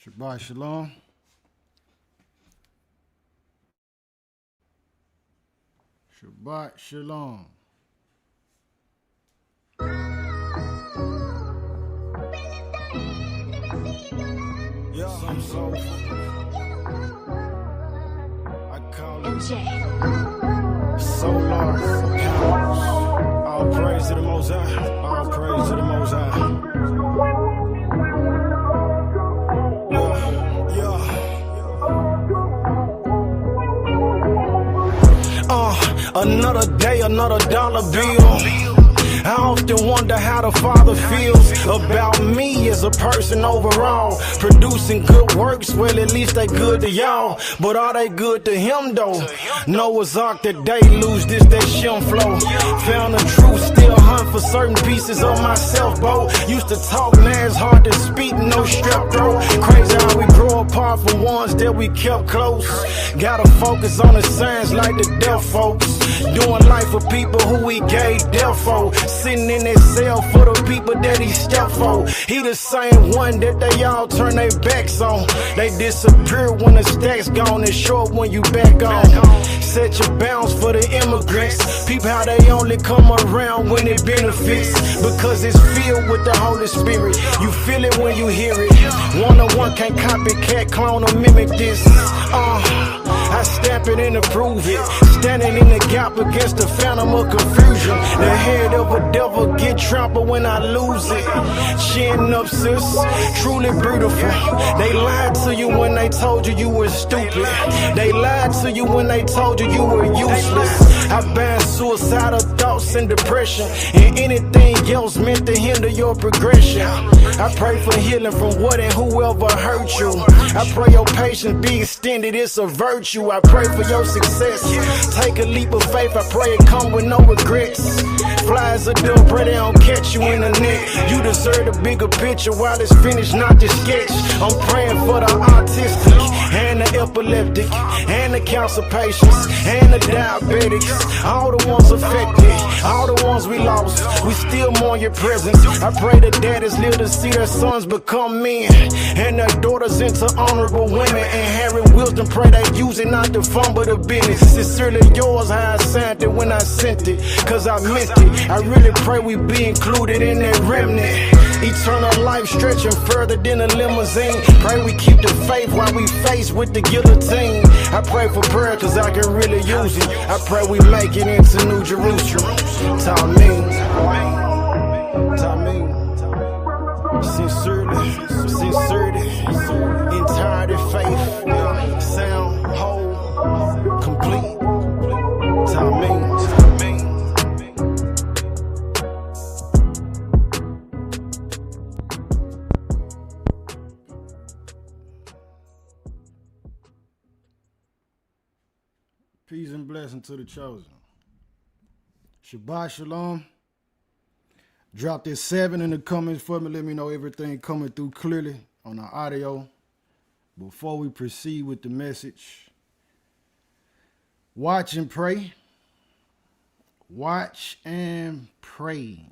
Shabbat Shalom. Shabbat Shalom. Yeah, I'm so I call it solar powers. All praise to the Most High. All praise to the Most High. Another day, another dollar bill. I often wonder how the Father feels about me as a person overall. Producing good works, well at least they good to y'all. But are they good to him though? Noah's Ark that they lose this, that shim flow. Found the truth, still hunt for certain pieces of myself, bro. Used to talk, now it's hard to speak, no strep throat. Crazy how we grow apart from ones that we kept close. Gotta focus on the signs like the deaf folks. Doing life for people who he gave death for. Sitting in that cell for the people that he stepped for. He the same one that they all turn their backs on. They disappear when the stack's gone and show up when you back on. Set your bounds for the immigrants. Peep how they only come around when it benefits. Because it's filled with the Holy Spirit. You feel it when you hear it. One-on-one can't copycat, clone, or mimic this. I stamp it and approve it. Standing in the gap against the phantom of confusion. The head of a devil get trampled when I lose it. Chin up, sis, truly beautiful. They lied to you when they told you you were stupid. They lied to you when they told you you were useless. I ban suicidal thoughts and depression and anything else meant to hinder your progression. I pray for healing from what and whoever hurt you. I pray your patience be extended, it's a virtue. I pray for your success. Take a leap of faith, I pray it come with no regrets. Flies a dove, pray they don't catch you in the net. You deserve a bigger picture while it's finished, not the sketch. I'm praying for the autistic and the epileptic and the cancer patients and the diabetics. All the ones affected, all the ones we lost. We still mourn your presence. I pray the daddies live to see their sons become men and their daughters into honorable women. Inherit wisdom, pray they use it not to fumble the business. Sincerely yours, how I signed it when I sent it, cause I meant it. I really pray we be included in that remnant. Eternal life stretching further than a limousine. Pray we keep the faith while we face with the guillotine. I pray for prayer cause I can really use it. I pray we make it into New Jerusalem. Talmud. Sincerity, entirety, faith, sound, whole, complete. Talmud. Peace and blessing to the chosen. Shabbat Shalom. Drop this 7 in the comments for me. Let me know everything coming through clearly on the audio. Before we proceed with the message, watch and pray. Watch and pray.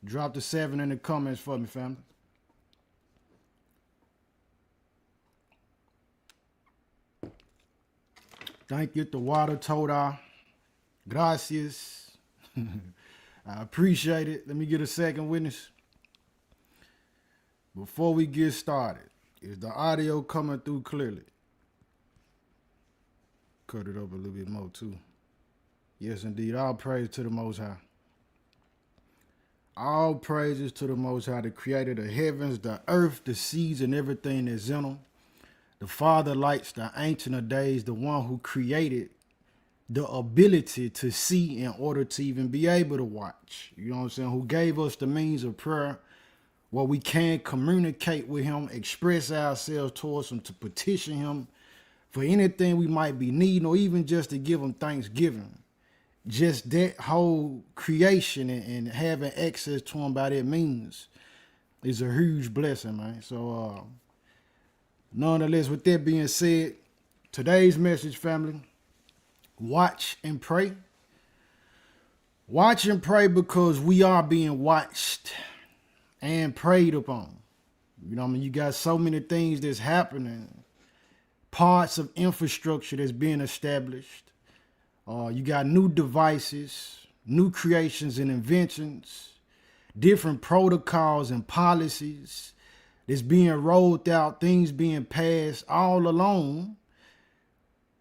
Drop the 7 in the comments for me, family. Thank you, the water, Toda. Gracias. I appreciate it. Let me get a second witness. Before we get started, is the audio coming through clearly? Cut it up a little bit more too. Yes, indeed. All praise to the Most High. All praises to the Most High, the creator of the heavens, the earth, the seas, and everything that's in them. The Father lights, the Ancient of Days, the one who created the ability to see in order to even be able to watch. You know what I'm saying? Who gave us the means of prayer where we can communicate with him, express ourselves towards him, to petition him for anything we might be needing, or even just to give him thanksgiving. Just that whole creation and having access to him by that means is a huge blessing, man. So, nonetheless, with that being said, today's message, family, watch and pray. Watch and pray because we are being watched and prayed upon. You know what I mean? You got so many things that's happening, parts of infrastructure that's being established. You got new devices, new creations and inventions, different protocols and policies that's being rolled out, things being passed all along,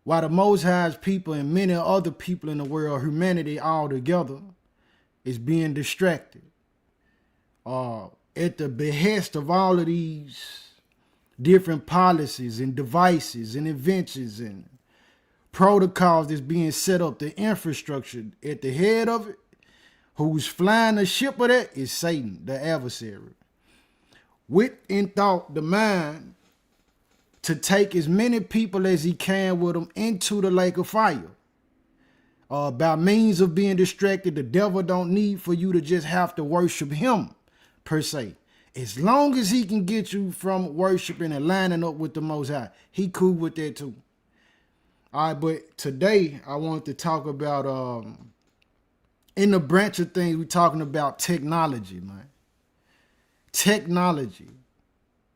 while the Most High's people and many other people in the world, humanity all together, is being distracted. At the behest of all of these different policies and devices and inventions and protocols that's being set up, the infrastructure at the head of it, who's flying the ship of that is Satan, the adversary. With in thought, the mind to take as many people as he can with him into the lake of fire. By means of being distracted, the devil don't need for you to just have to worship him, per se. As long as he can get you from worshiping and lining up with the Most High, he cool with that too. All right, but today I wanted to talk about, in the branch of things, we're talking about technology, man. Technology.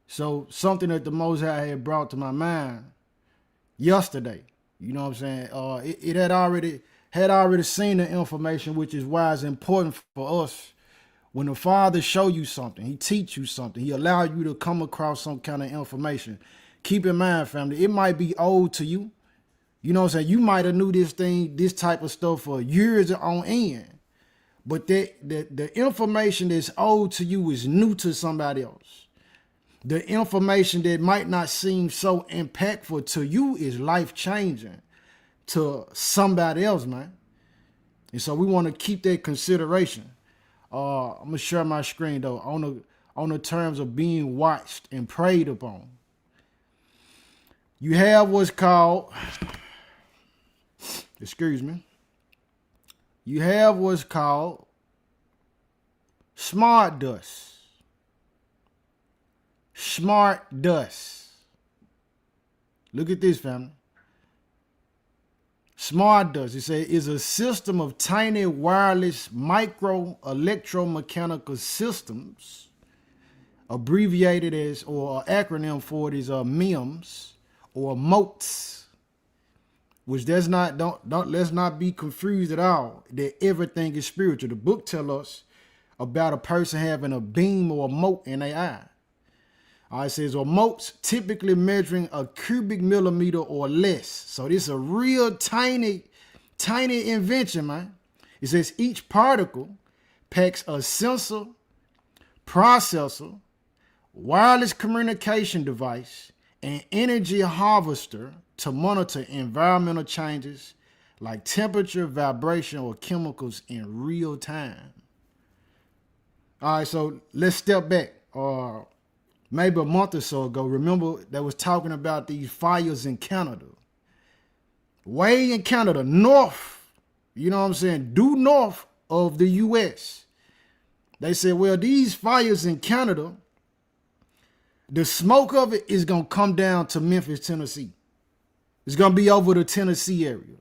So something that the Most High had brought to my mind yesterday. You know what I'm saying? It had already seen the information, which is why it's important for us. When the Father show you something, he teach you something, he allow you to come across some kind of information. Keep in mind, family, it might be old to you. You know what I'm saying? You might have knew this type of stuff for years on end. But the information that's old to you is new to somebody else. The information that might not seem so impactful to you is life-changing to somebody else, man. And so we want to keep that consideration. I'm gonna share my screen though on the terms of being watched and preyed upon. You have what's called, excuse me. You have what's called smart dust. Smart dust. Look at this, family. Smart dust, it says, is a system of tiny wireless micro electromechanical systems, abbreviated as, or acronym for it is MEMS or MOTS, which let's not be confused at all that everything is spiritual. The book tells us about a person having a beam or a mote in their eye. It says, or motes typically measuring a cubic millimeter or less. So this is a real tiny invention, man. It says each particle packs a sensor, processor, wireless communication device, and energy harvester to monitor environmental changes like temperature, vibration, or chemicals in real time. All right, so let's step back. Maybe a month or so ago, remember they was talking about these fires in Canada. Way in Canada, north, you know what I'm saying, due north of the U.S. They said, well, these fires in Canada, the smoke of it is going to come down to Memphis, Tennessee. It's going to be over the Tennessee area.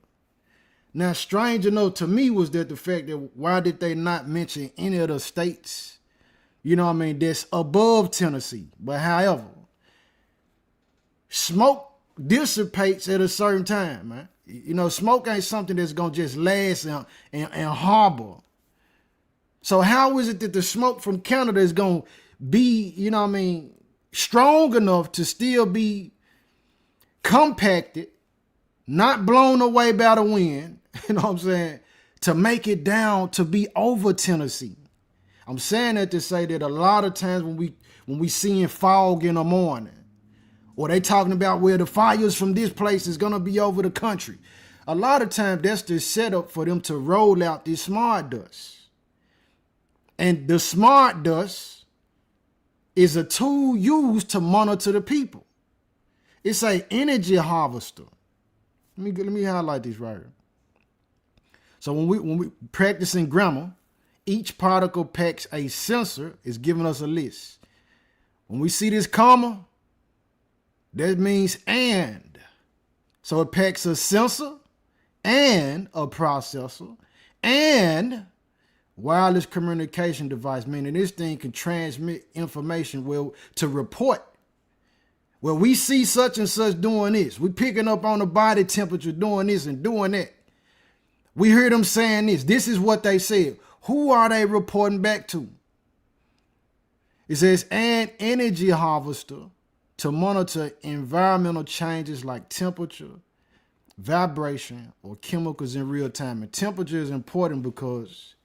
Now, strange enough to me was that the fact that why did they not mention any of the states, you know what I mean, that's above Tennessee. But however, smoke dissipates at a certain time, man. You know, smoke ain't something that's going to just last and harbor. So how is it that the smoke from Canada is going to be, you know what I mean, strong enough to still be compacted, not blown away by the wind, you know what I'm saying, to make it down to be over Tennessee? I'm saying that to say that a lot of times when we seeing fog in the morning, or they talking about where the fires from this place is gonna be over the country, a lot of times that's the setup for them to roll out this smart dust. And the smart dust is a tool used to monitor the people. It's a energy harvester. Let me highlight this right here. So when we practicing grammar, each particle packs a sensor, is giving us a list. When we see this comma, that means and. So it packs a sensor and a processor and wireless communication device, meaning this thing can transmit information to report. Well, we see such and such doing this. We picking up on the body temperature doing this and doing that. We hear them saying this. This is what they said. Who are they reporting back to? It says, an energy harvester to monitor environmental changes like temperature, vibration, or chemicals in real time. And temperature is important because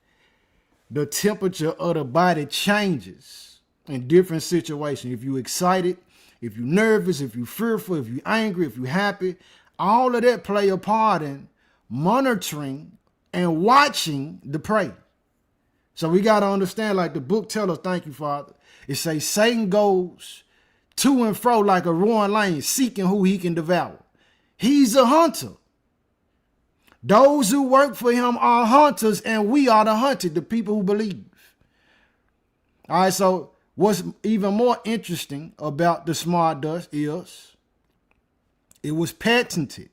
the temperature of the body changes in different situations. If you're excited, if you're nervous, if you're fearful, if you're angry, if you're happy, all of that play a part in monitoring and watching the prey. So we got to understand, like the book tells us, thank you, Father. It says Satan goes to and fro like a roaring lion, seeking who he can devour. He's a hunter. Those who work for him are hunters, and we are the hunted, the people who believe. All right, so what's even more interesting about the smart dust is it was patented.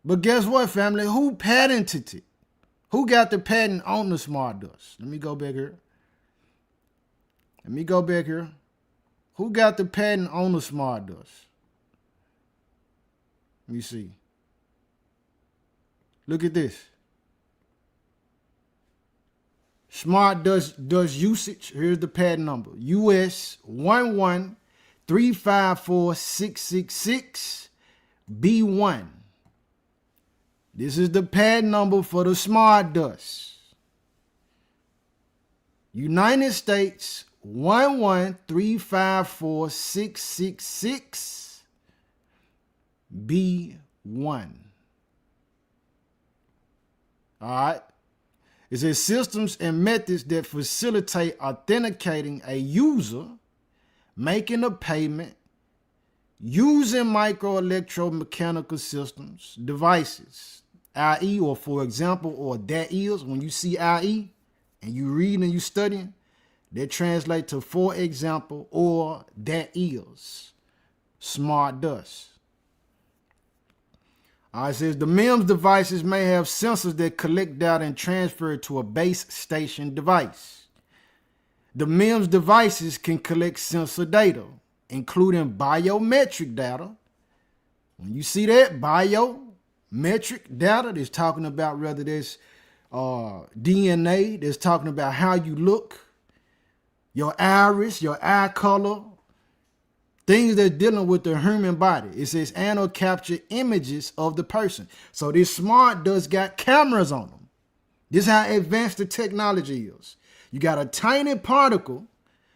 But guess what, family? Who patented it? Who got the patent on the smart dust? Let me go back here. Who got the patent on the smart dust? Let me see. Look at this. Smart dust usage. Here's the patent number. US 1135466B1. This is the patent number for the smart dust. United States 1135466B1. All right. It says systems and methods that facilitate authenticating a user making a payment using microelectromechanical systems, devices, IE, or for example, or that is, when you see IE and you read and you studying, that translate to for example, or that is, smart dust. It says the MEMS devices may have sensors that collect data and transfer it to a base station device. The MEMS devices can collect sensor data, including biometric data. When you see that biometric data, that's talking about whether there's DNA, that's talking about how you look, your iris, your eye color, things that's dealing with the human body. It says and or capture images of the person. So this smart dust got cameras on them. This is how advanced the technology is. You got a tiny particle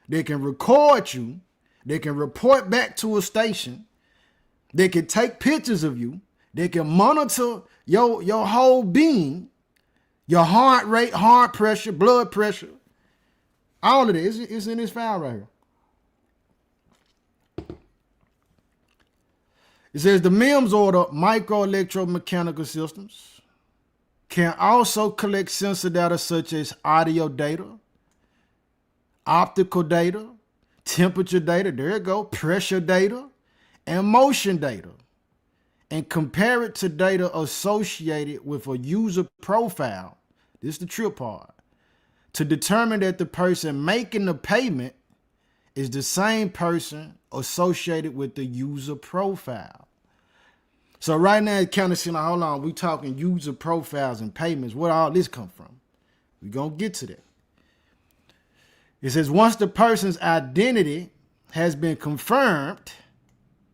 that can record you, that can report back to a station, that can take pictures of you, that can monitor your whole being, your heart rate, heart pressure, blood pressure. All of this is in this file right here. It says the MEMS or the microelectromechanical systems can also collect sensor data such as audio data, optical data, temperature data, there you go, pressure data, and motion data, and compare it to data associated with a user profile. This is the trip part. To determine that the person making the payment is the same person associated with the user profile. So right now, it kind of seems like, hold on, we talking user profiles and payments. Where all this come from? We're going to get to that. It says once the person's identity has been confirmed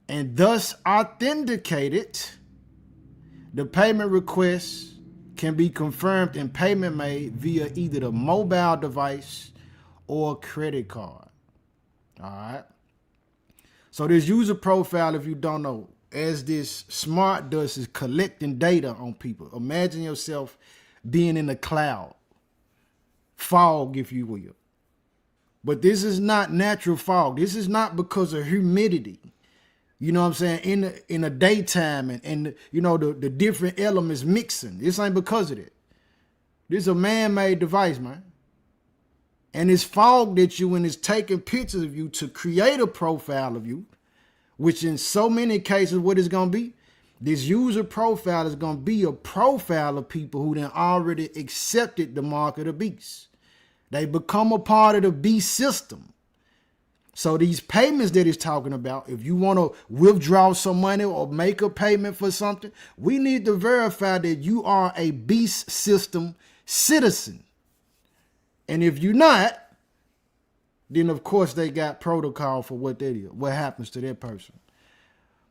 and thus authenticated, the payment request can be confirmed and payment made via either the mobile device or credit card. All right. So this user profile, if you don't know, as this smart dust is collecting data on people, imagine yourself being in the cloud, fog, if you will. But this is not natural fog. This is not because of humidity. You know what I'm saying? In the daytime and you know the different elements mixing. This ain't because of that. This is a man-made device, man. And it's fogged at you and it's taking pictures of you to create a profile of you, which in so many cases, what it's going to be? This user profile is going to be a profile of people who then already accepted the mark of the beast. They become a part of the beast system. So these payments that he's talking about, if you want to withdraw some money or make a payment for something, we need to verify that you are a beast system citizen. And if you're not, then of course they got protocol for what that is, what happens to that person.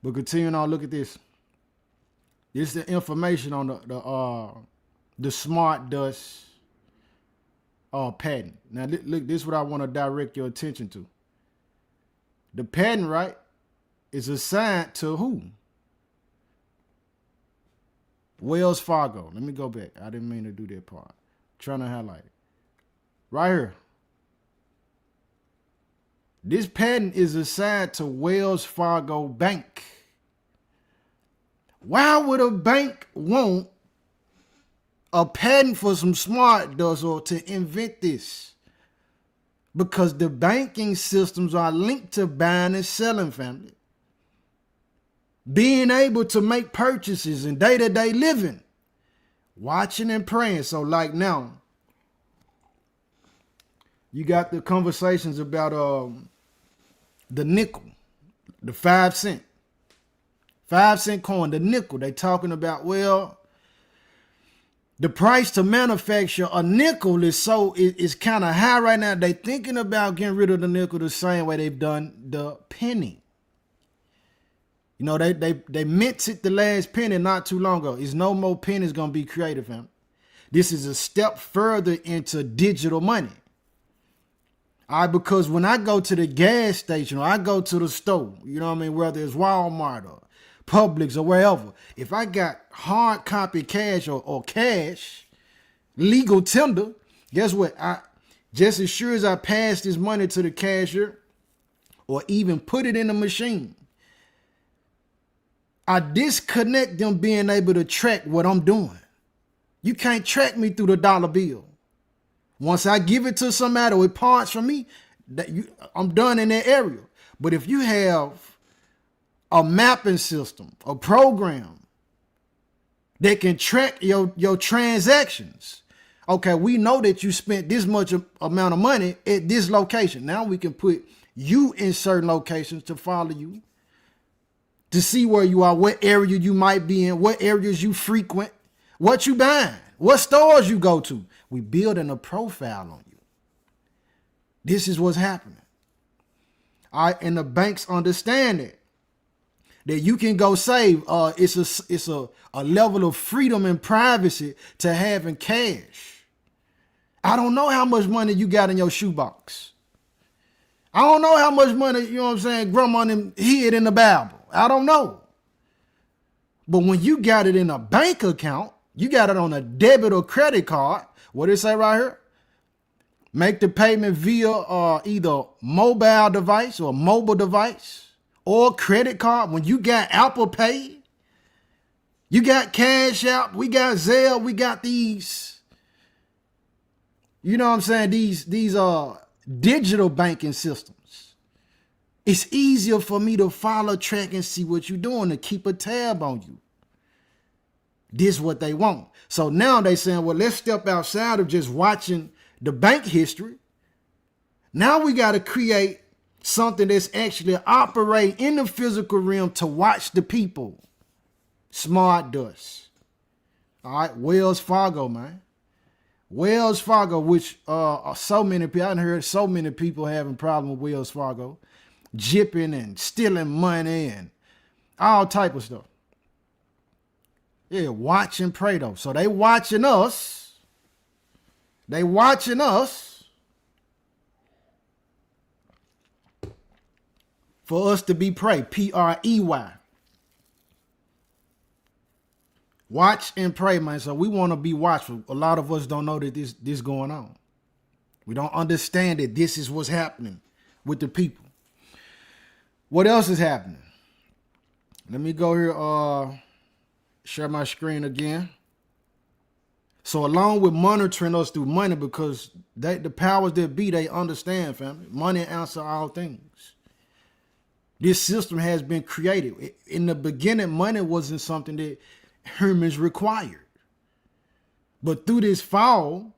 But continuing on, look at this. This is the information on the Smart Dust patent. Now look, this is what I want to direct your attention to. The patent right is assigned to who? Wells Fargo. Let me go back. I didn't mean to do that part. Trying to highlight it. Right here. This patent is assigned to Wells Fargo Bank. Why would a bank want a patent for some Smart Dust or to invent this? Because the banking systems are linked to buying and selling, family. Being able to make purchases in day-to-day living. Watching and praying. So like now, you got the conversations about the nickel, the 5 cent. 5 cent coin, the nickel. They talking about, well, the price to manufacture a nickel is kind of high right now. They thinking about getting rid of the nickel the same way they've done the penny. You know, they minted the last penny not too long ago. There's no more pennies gonna be created, fam. This is a step further into digital money. All right, because when I go to the gas station or I go to the store, you know what I mean, whether it's Walmart or Publix or wherever, if I got hard copy cash or cash, legal tender, guess what? I just as sure as I pass this money to the cashier or even put it in the machine, I disconnect them being able to track what I'm doing. You can't track me through the dollar bill. Once I give it to somebody or it parts from me, I'm done in that area. But if you have a mapping system, a program that can track your transactions. Okay, we know that you spent this much amount of money at this location. Now we can put you in certain locations to follow you, to see where you are, what area you might be in, what areas you frequent, what you buying, what stores you go to. We building a profile on you. This is what's happening. All right, and the banks understand it. That you can go save. It's a level of freedom and privacy to having cash. I don't know how much money you got in your shoebox. I don't know how much money, you know what I'm saying, grandma and them hid in the Bible. I don't know. But when you got it in a bank account, you got it on a debit or credit card. What did it say right here? Make the payment via either mobile device or mobile device. Or credit card. When you got Apple Pay, you got Cash App, we got Zelle, we got these, you know what I'm saying, these digital banking systems. It's easier for me to follow, track, and see what you're doing, to keep a tab on you. This is what they want. So now they saying, well, let's step outside of just watching the bank history. Now we got to create something that's actually operating in the physical realm to watch the people. Smart Dust. All right, Wells Fargo, man. Wells Fargo, which so many people, I done heard so many people having problems with Wells Fargo, jipping and stealing money and all type of stuff. Yeah, watch and pray though. So they watching us. They watching us for us to be prey. P-R-E-Y. Watch and pray, man. So we want to be watchful. A lot of us don't know that this going on. We don't understand that this is what's happening with the people. What else is happening? Let me go here, share my screen again. So along with monitoring us through money, because the powers that be, they understand, family. Money answer all things. This system has been created. In the beginning, money wasn't something that humans required. But through this fall,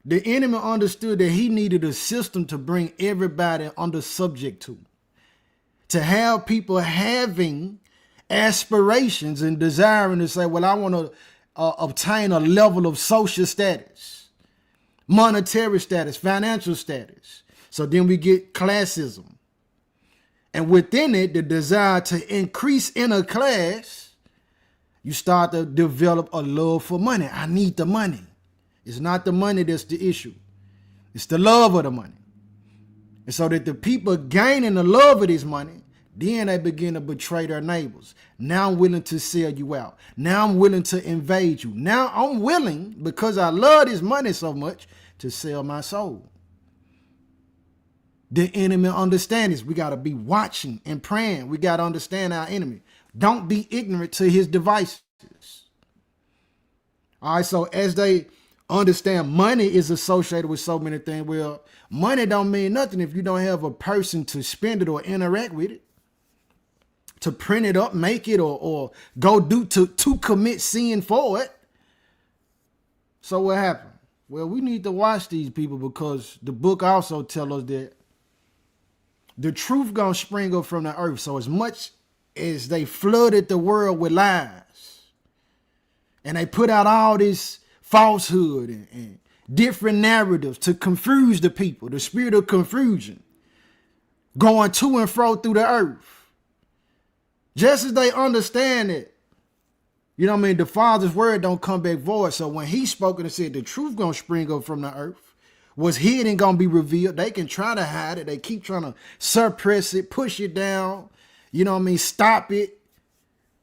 the enemy understood that he needed a system to bring everybody under subject to have people having aspirations and desiring to say, well, I want to obtain a level of social status, monetary status, financial status. So then we get classism. And within it, the desire to increase in a class, you start to develop a love for money. I need the money. It's not the money that's the issue. It's the love of the money. And so that the people gaining the love of this money, then they begin to betray their neighbors. Now I'm willing to sell you out. Now I'm willing to invade you. Now I'm willing, because I love this money so much, to sell my soul. The enemy understands this. We got to be watching and praying. We got to understand our enemy. Don't be ignorant to his devices. All right, so as they understand money is associated with so many things, well, money don't mean nothing if you don't have a person to spend it or interact with it, to print it up, make it, or go do to commit sin for it. So what happened? Well, we need to watch these people, because the book also tells us that the truth gonna spring up from the earth. So as much as they flooded the world with lies, and they put out all this falsehood and different narratives to confuse the people, the spirit of confusion going to and fro through the earth, just as they understand it, you know what I mean, the Father's word don't come back void. So when he spoke and said the truth gonna spring up from the earth, was hidden gonna be revealed. They can try to hide it. They keep trying to suppress it, push it down, you know what I mean, stop it,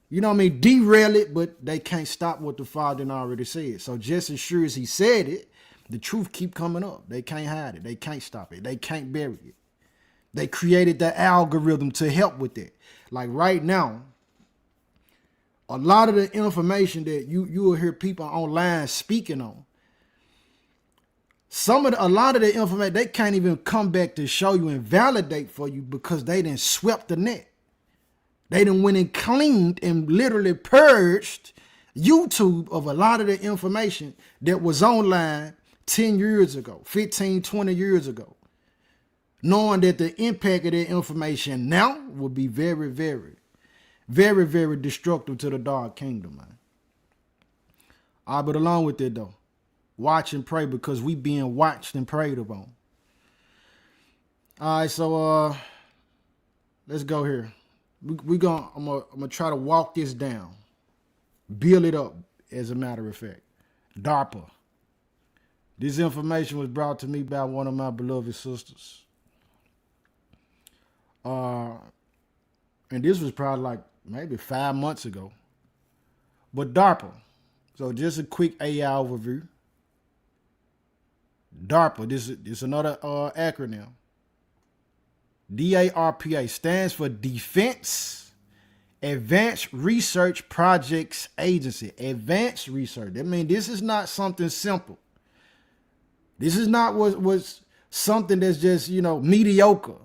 you know what I mean, derail it, but they can't stop what the Father already said. So just as sure as he said it, the truth keep coming up. They can't hide it. They can't stop it. They can't bury it. They created the algorithm to help with that. Like right now, a lot of the information that you will hear people online speaking on, a lot of the information, they can't even come back to show you and validate for you, because they done swept the net. They done went and cleaned and literally purged YouTube of a lot of the information that was online 10 years ago, 15, 20 years ago, knowing that the impact of that information now will be very, very, very, very destructive to the dark kingdom, man. All right, but along with it though, watch and pray, because we being watched and prayed upon. All right, so let's go here. I'm gonna try to walk this down, build it up. As a matter of fact, DARPA. This information was brought to me by one of my beloved sisters. And this was probably like maybe 5 months ago. But DARPA. So just a quick AI overview. DARPA, this is another acronym. DARPA stands for Defense Advanced Research Projects Agency. Advanced research. That means this is not something simple. This is not what's something that's just, you know, mediocre,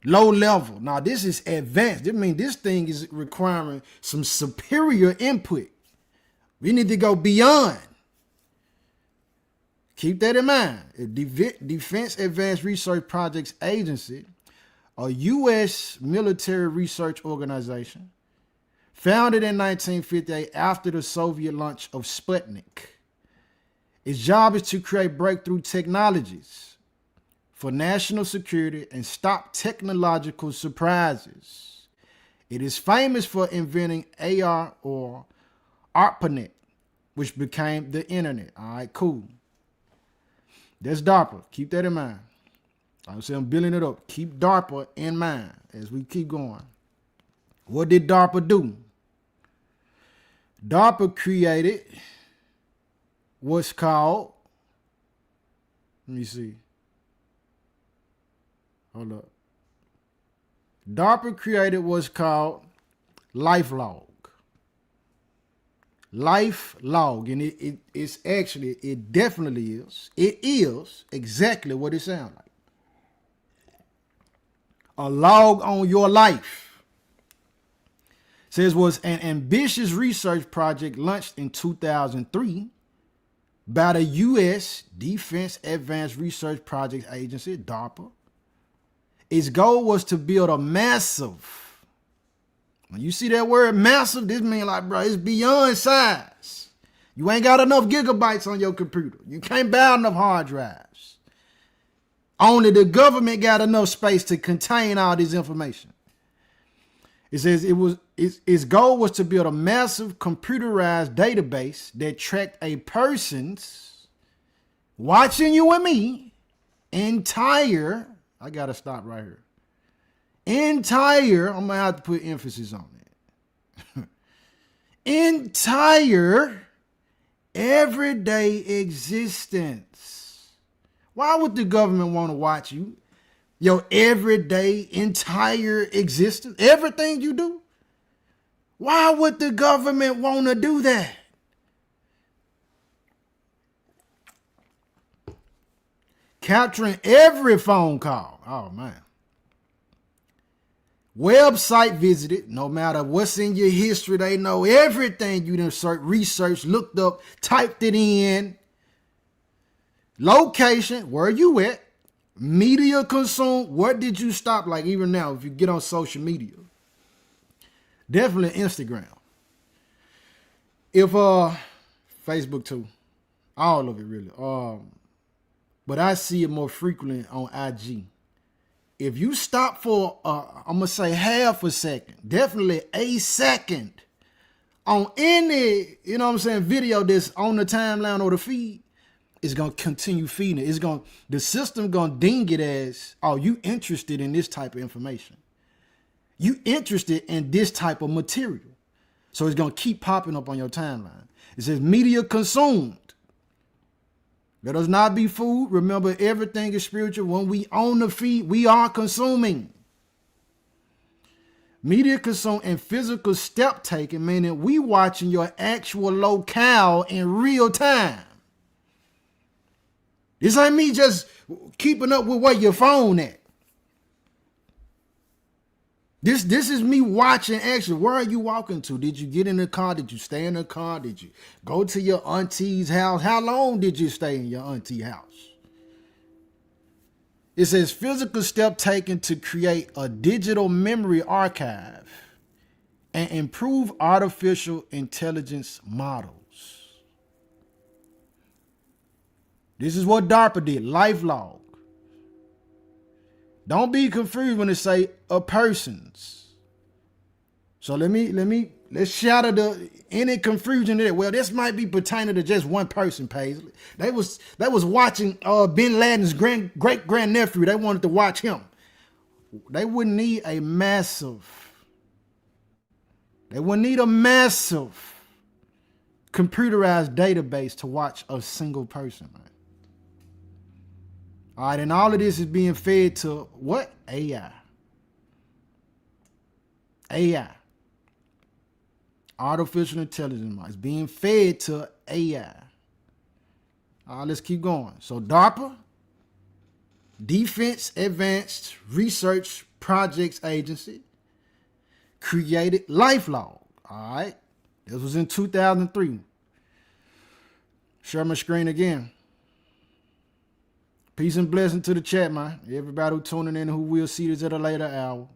low level. Now this is advanced. That means this thing is requiring some superior input. We need to go beyond. Keep that in mind. Defense Advanced Research Projects Agency, a U.S. military research organization, founded in 1958 after the Soviet launch of Sputnik. Its job is to create breakthrough technologies for national security and stop technological surprises. It is famous for inventing AR or ARPANET, which became the internet. All right, cool. That's DARPA. Keep that in mind. I'm saying I'm building it up. Keep DARPA in mind as we keep going. What did DARPA do? DARPA created what's called, let me see. Hold up. DARPA created what's called LifeLog. LifeLog, and it's actually, it definitely is. It is exactly what it sounds like. a log on your life. Says was an ambitious research project launched in 2003 by the U.S. Defense Advanced Research Projects Agency, DARPA. Its goal was to build a massive, when you see that word massive, this means like, bro, it's beyond size. You ain't got enough gigabytes on your computer. You can't buy enough hard drives. Only the government got enough space to contain all this information. It says its goal was to build a massive computerized database that tracked a person's, watching you and me, entire, I gotta stop right here. Entire, I'm gonna have to put emphasis on it. Entire everyday existence. Why would the government want to watch you? Your everyday, entire existence, everything you do? Why would the government want to do that? Capturing every phone call. Oh, man. Website visited, no matter what's in your history, they know everything you done researched, looked up, typed it in. Location, where you at? Media consumed, what did you stop? Like even now, if you get on social media, definitely Instagram. If Facebook too, all of it really. But I see it more frequently on IG. If you stop for I'm gonna say half a second, definitely a second on any, you know what I'm saying, video that's on the timeline or the feed, it's gonna continue feeding it. The system gonna ding it as, oh, you interested in this type of information. You interested in this type of material. So it's gonna keep popping up on your timeline. It says media consumed. Let us not be fooled. Remember, everything is spiritual. When we own the feed, we are consuming. Media consumed and physical step taking, meaning we watching your actual locale in real time. This ain't me just keeping up with where your phone at. This is me watching actually. Where are you walking to? Did you get in the car? Did you stay in the car? Did you go to your auntie's house? How long did you stay in your auntie's house? It says physical step taken to create a digital memory archive and improve artificial intelligence models. This is what DARPA did, LifeLog. Don't be confused when it say a person's. So let's shatter any confusion there. Well, this might be pertaining to just one person, Paisley. They was watching Bin Laden's great grandnephew. They wanted to watch him. They wouldn't need a massive computerized database to watch a single person, man. All right, and all of this is being fed to what? AI. Artificial intelligence is being fed to AI. All right, let's keep going. So DARPA, Defense Advanced Research Projects Agency, created LifeLog. All right, this was in 2003. Share my screen again. Peace and blessing to the chat, man. Everybody who tuning in who will see this at a later hour.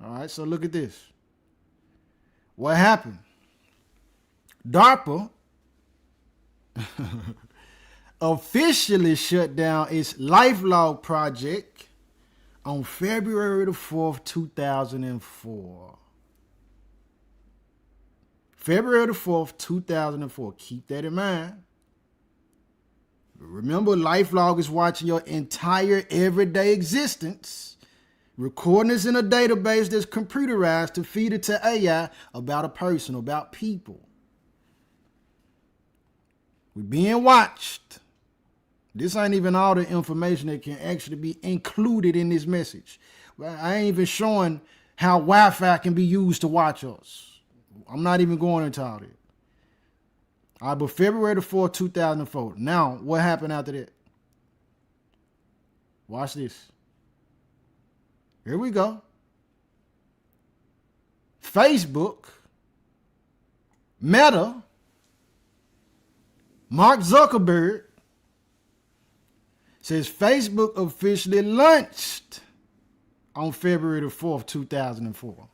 All right, so look at this. What happened? DARPA officially shut down its LifeLog project on February the 4th, 2004. February the 4th, 2004. Keep that in mind. Remember, LifeLog is watching your entire everyday existence, recording this in a database that's computerized to feed it to AI about a person, about people. We're being watched. This ain't even all the information that can actually be included in this message. Well, I ain't even showing how Wi-Fi can be used to watch us. I'm not even going into all that. All right, but February the 4th, 2004. Now, what happened after that? Watch this. Here we go. Facebook, Meta, Mark Zuckerberg says Facebook officially launched on February the 4th, 2004.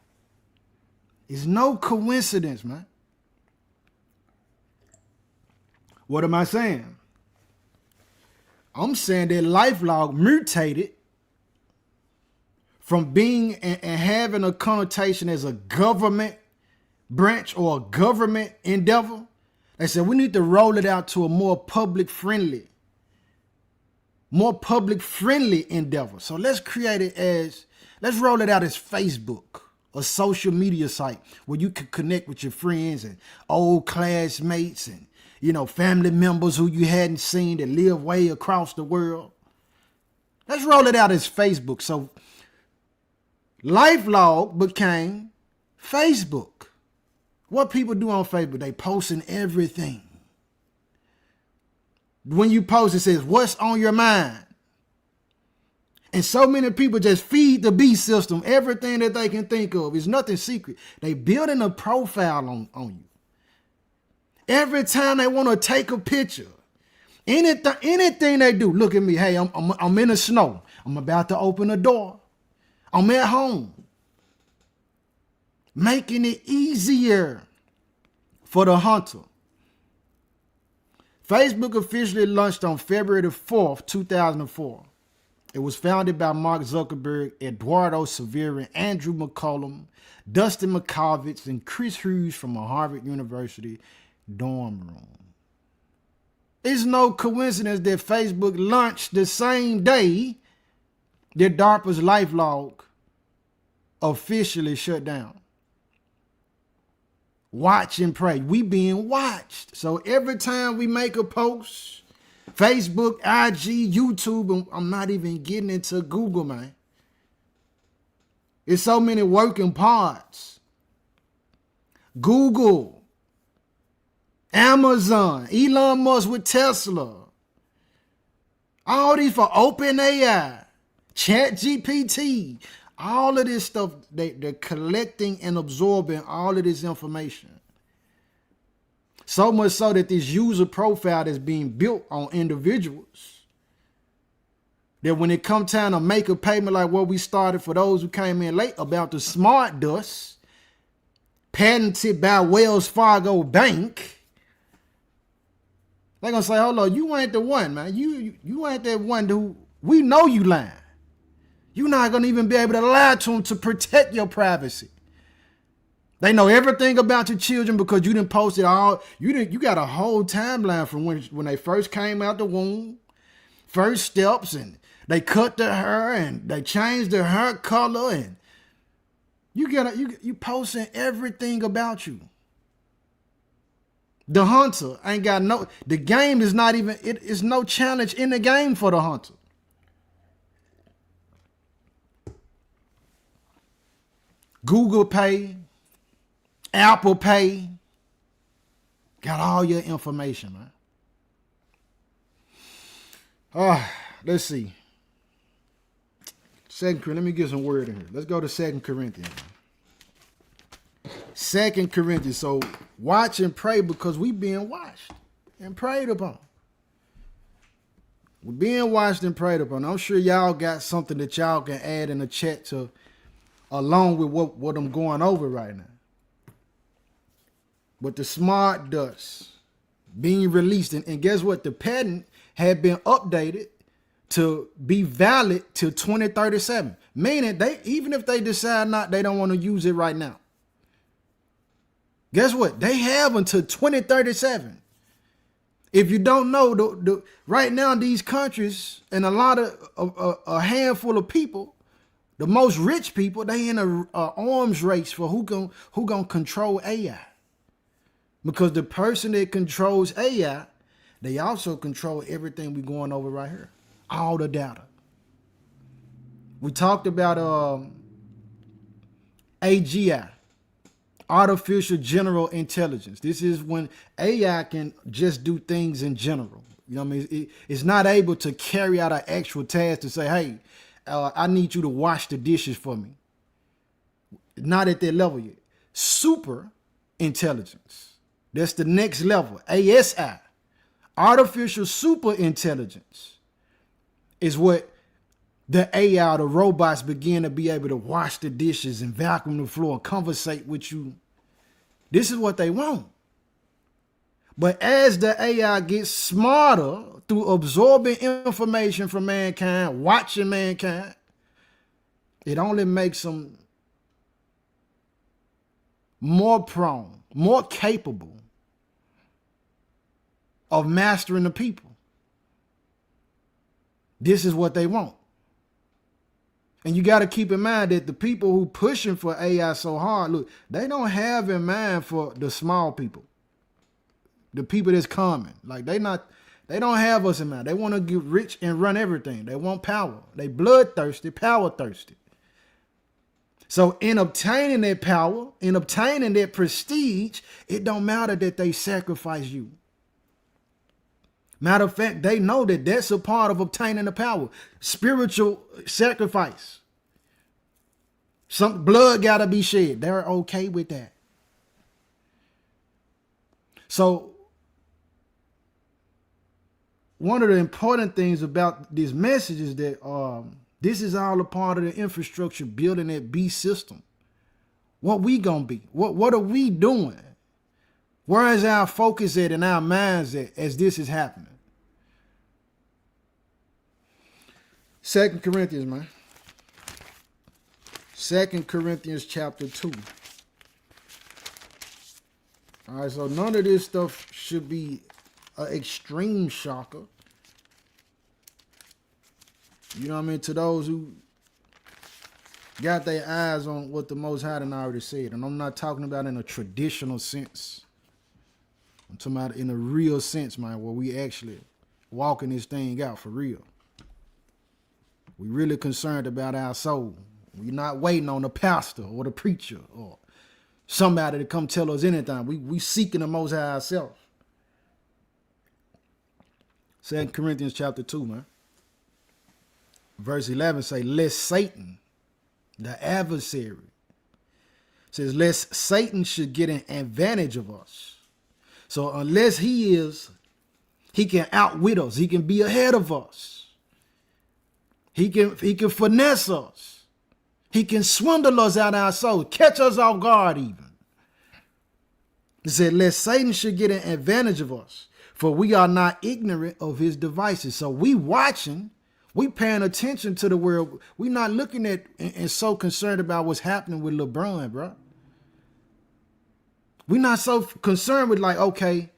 It's no coincidence, man. What am I saying? I'm saying that LifeLog mutated from being and having a connotation as a government branch or a government endeavor. They said we need to roll it out to a more public friendly endeavor. So let's roll it out as Facebook, a social media site where you can connect with your friends and old classmates and, family members who you hadn't seen that live way across the world. Let's roll it out as Facebook. So LifeLog became Facebook. What people do on Facebook, they posting everything. When you post, it says, what's on your mind? And so many people just feed the beast system everything that they can think of. It's nothing secret. They building a profile on you. Every time they want to take a picture, anything they do, look at me. Hey, I'm in the snow. I'm about to open a door. I'm at home. Making it easier for the hunter. Facebook officially launched on February the 4th, 2004. It was founded by Mark Zuckerberg, Eduardo Severin, Andrew McCollum, Dustin McCovitz, and Chris Hughes from a Harvard University dorm room. It's no coincidence that Facebook launched the same day that DARPA's LifeLog officially shut down. Watch and pray. We being watched. So every time we make a post, Facebook, IG, YouTube, I'm not even getting into Google, man. It's so many working parts. Google, Amazon, Elon Musk with Tesla. All these for OpenAI, ChatGPT. All of this stuff, they're collecting and absorbing all of this information. So much so that this user profile is being built on individuals. That when it comes time to make a payment like what we started for those who came in late about the smart dust, patented by Wells Fargo Bank, they're going to say, hold on, you ain't the one, man. You ain't that one who, we know you lying. You're not going to even be able to lie to them to protect your privacy. They know everything about your children because you didn't post it all. You got a whole timeline from when they first came out the womb, first steps, and they cut their hair and they changed their hair color, and you posting everything about you. The hunter ain't got the game is not even, it's no challenge in the game for the hunter. Google Pay, Apple Pay, got all your information, man. Let's see. Let me get some word in here. Let's go to 2 Corinthians. 2 Corinthians. So watch and pray because we being watched and prayed upon. We're being watched and prayed upon. I'm sure y'all got something that y'all can add in the chat to along with what I'm going over right now. But the smart dust being released, and guess what? The patent had been updated to be valid till 2037. Meaning even if they decide they don't want to use it right now. Guess what? They have until 2037. If you don't know, right now these countries and a handful of people, the most rich people, they in a arms race for who gonna control AI. Because the person that controls AI, they also control everything we going over right here. All the data. We talked about AGI, artificial general intelligence. This is when AI can just do things in general. You know what I mean? It's not able to carry out an actual task to say, hey, I need you to wash the dishes for me. Not at that level yet. Super intelligence. That's the next level. ASI. Artificial super intelligence is what the AI, the robots begin to be able to wash the dishes and vacuum the floor, conversate with you. This is what they want. But as the AI gets smarter through absorbing information from mankind, watching mankind, it only makes them more prone, more capable of mastering the people. This is what they want. And you got to keep in mind that the people who pushing for AI so hard, look, they don't have in mind for the small people, the people that's common. Like they don't have us in mind. They want to get rich and run everything. They want power. They bloodthirsty, power thirsty. So in obtaining that power, in obtaining that prestige, it don't matter that they sacrifice you. Matter of fact, they know that that's a part of obtaining the power. Spiritual sacrifice. Some blood got to be shed. They're okay with that. So one of the important things about this message is that this is all a part of the infrastructure building that beast system. What we gonna be? What are we doing? Where is our focus at and our minds at as this is happening? 2 Corinthians, man. 2 Corinthians chapter 2. All right, so none of this stuff should be an extreme shocker. You know what I mean? To those who got their eyes on what the Most High done already said. And I'm not talking about in a traditional sense. I'm talking about in a real sense, man, where we actually walking this thing out for real. We really concerned about our soul. We're not waiting on the pastor or the preacher or somebody to come tell us anything. We seeking the Most High ourselves. 2 Corinthians chapter 2, man. Verse 11 say, lest Satan, the adversary, says, lest Satan should get an advantage of us. So unless he can outwit us. He can be ahead of us. He can finesse us. He can swindle us out of our soul, catch us off guard even. It said, lest Satan should get an advantage of us, for we are not ignorant of his devices. So we watching, we paying attention to the world. We not looking at and so concerned about what's happening with LeBron, bro. We're not so concerned with like, okay,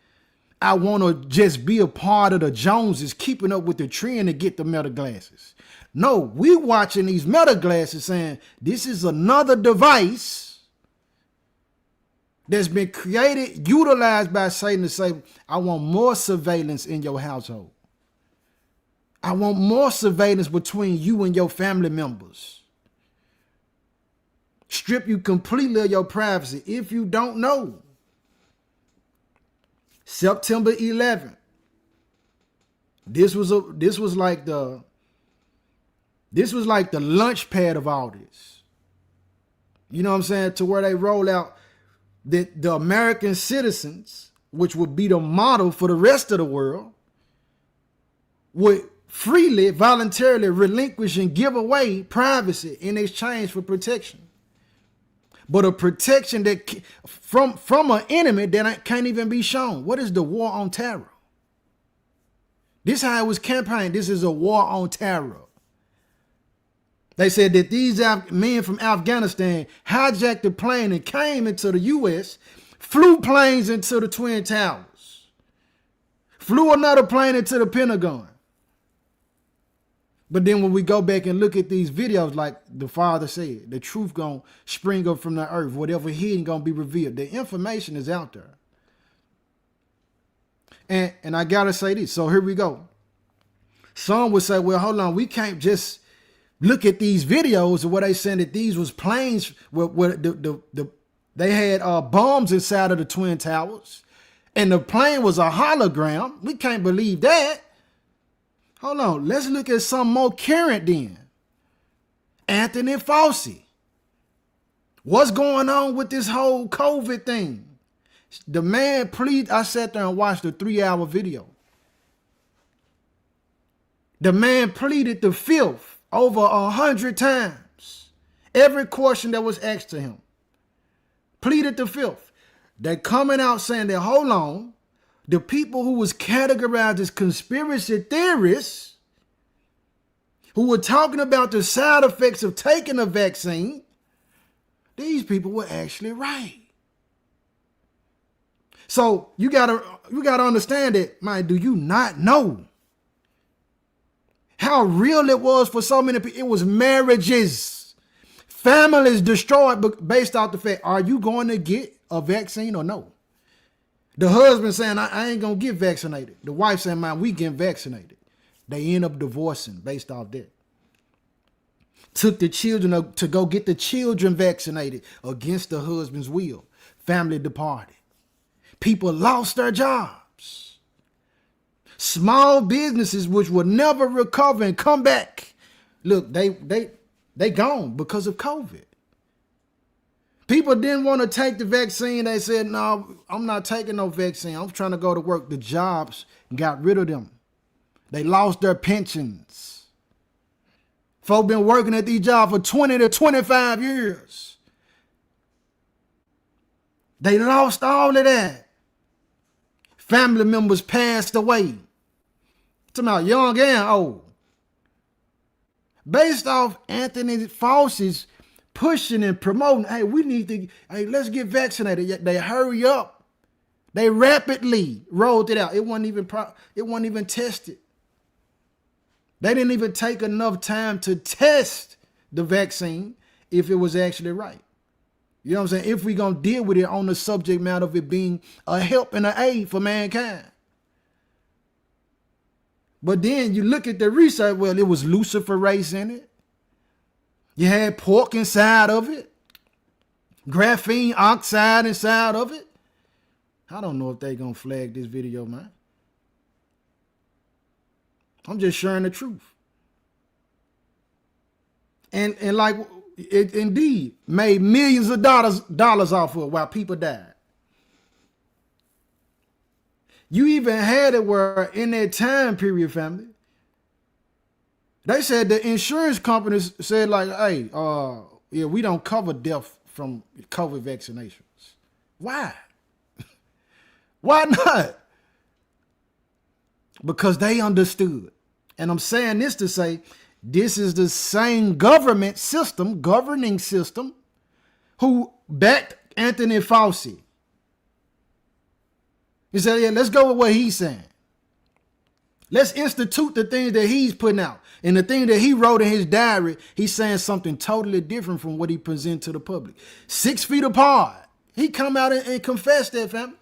I want to just be a part of the Joneses, keeping up with the trend to get the Meta glasses. No, we watching these Meta glasses saying this is another device that's been created, utilized by Satan to say, I want more surveillance in your household. I want more surveillance between you and your family members. Strip you completely of your privacy. If you don't know, September 11th, this was like the launch pad of all this. You know what I'm saying? To where they roll out that the American citizens, which would be the model for the rest of the world, would freely, voluntarily relinquish and give away privacy in exchange for protection. But a protection that from an enemy that can't even be shown. What is the war on terror? This is how it was campaigned. This is a war on terror. They said that these men from Afghanistan hijacked the plane and came into the U.S., flew planes into the Twin Towers, flew another plane into the Pentagon. But then when we go back and look at these videos, like the Father said, the truth gonna spring up from the earth. Whatever hidden gonna be revealed. The information is out there. And I gotta say this. So here we go. Some would say, well, hold on, we can't just look at these videos of what they saying that these was planes where They had bombs inside of the Twin Towers, and the plane was a hologram. We can't believe that. Hold on, let's look at something more current then. Anthony Fauci. What's going on with this whole COVID thing? The man pleaded. I sat there and watched a 3-hour video. The man pleaded the fifth over 100 times. Every question that was asked to him. Pleaded the fifth. They're coming out saying that, hold on, the people who was categorized as conspiracy theorists, who were talking about the side effects of taking a vaccine, these people were actually right. So you gotta understand that, man. Do you not know how real it was for so many people? It was marriages, families destroyed based off the fact, are you going to get a vaccine or no? The husband saying, I ain't gonna get vaccinated. The wife saying, man, we getting vaccinated. They end up divorcing based off that. Took the children to go get the children vaccinated against the husband's will. Family departed. People lost their jobs. Small businesses which will never recover and come back. Look, they gone because of COVID. People didn't want to take the vaccine. They said, no, I'm not taking no vaccine. I'm trying to go to work. The jobs got rid of them. They lost their pensions. Folk been working at these jobs for 20 to 25 years. They lost all of that. Family members passed away. Talking about young and old. Based off Anthony Fauci's pushing and promoting, hey, let's get vaccinated. They hurry up. They rapidly rolled it out. It wasn't even tested. They didn't even take enough time to test the vaccine if it was actually right. You know what I'm saying? If we're going to deal with it on the subject matter of it being a help and an aid for mankind. But then you look at the research, well, it was luciferase in it. You had pork inside of it. Graphene oxide inside of it. I don't know if they're going to flag this video, man. I'm just sharing the truth. And like it indeed made millions of dollars off of it while people died. You even had it where in that time period, family, they said the insurance companies said like, hey, yeah, we don't cover death from COVID vaccinations. Why? Why not? Because they understood. And I'm saying this to say, this is the same government system, governing system, who backed Anthony Fauci. He said, yeah, let's go with what he's saying. Let's institute the things that he's putting out. And the thing that he wrote in his diary, he's saying something totally different from what he presented to the public. 6 feet apart. He come out and confessed that, family.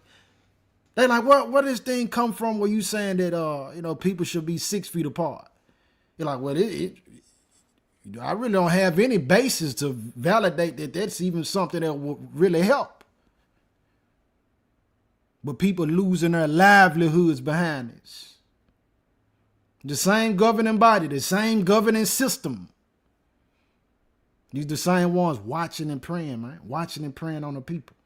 They like, where does this thing come from where you saying that, people should be 6 feet apart? You're like, well, I really don't have any basis to validate that that's even something that will really help. But people losing their livelihoods behind this. The same governing body, the same governing system. These the same ones watching and praying, man. Watching and praying on the people.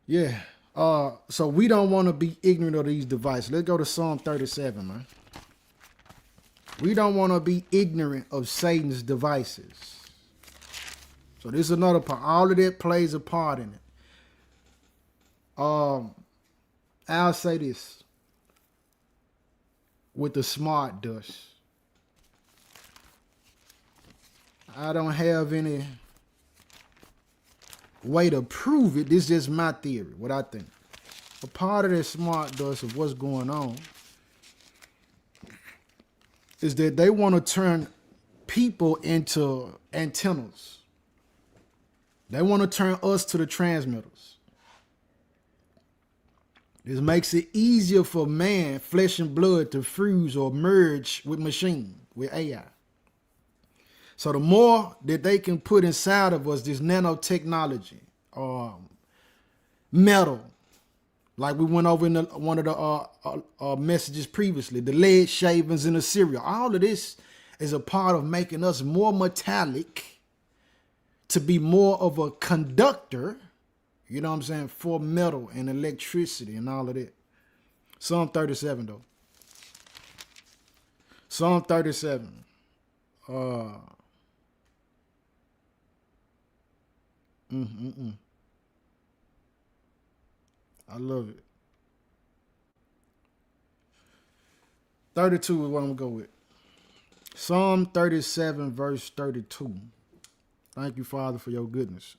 Yeah. So we don't want to be ignorant of these devices. Let's go to Psalm 37, man. We don't want to be ignorant of Satan's devices. So this is another part. All of that plays a part in it. I'll say this. With the smart dust. I don't have any way to prove it. This is just my theory, what I think. A part of that smart dust of what's going on is that they want to turn people into antennas. They want to turn us to the transmitters. This makes it easier for man, flesh and blood, to fuse or merge with machine, with AI. So the more that they can put inside of us, this nanotechnology, metal, like we went over in one of the messages previously, the lead shavings in the cereal, all of this is a part of making us more metallic, to be more of a conductor, you know what I'm saying, for metal and electricity and all of that. Psalm 37, though. Psalm 37. I love it. 32 is what I'm going to go with. Psalm 37, verse 32. Thank you, Father, for your goodness.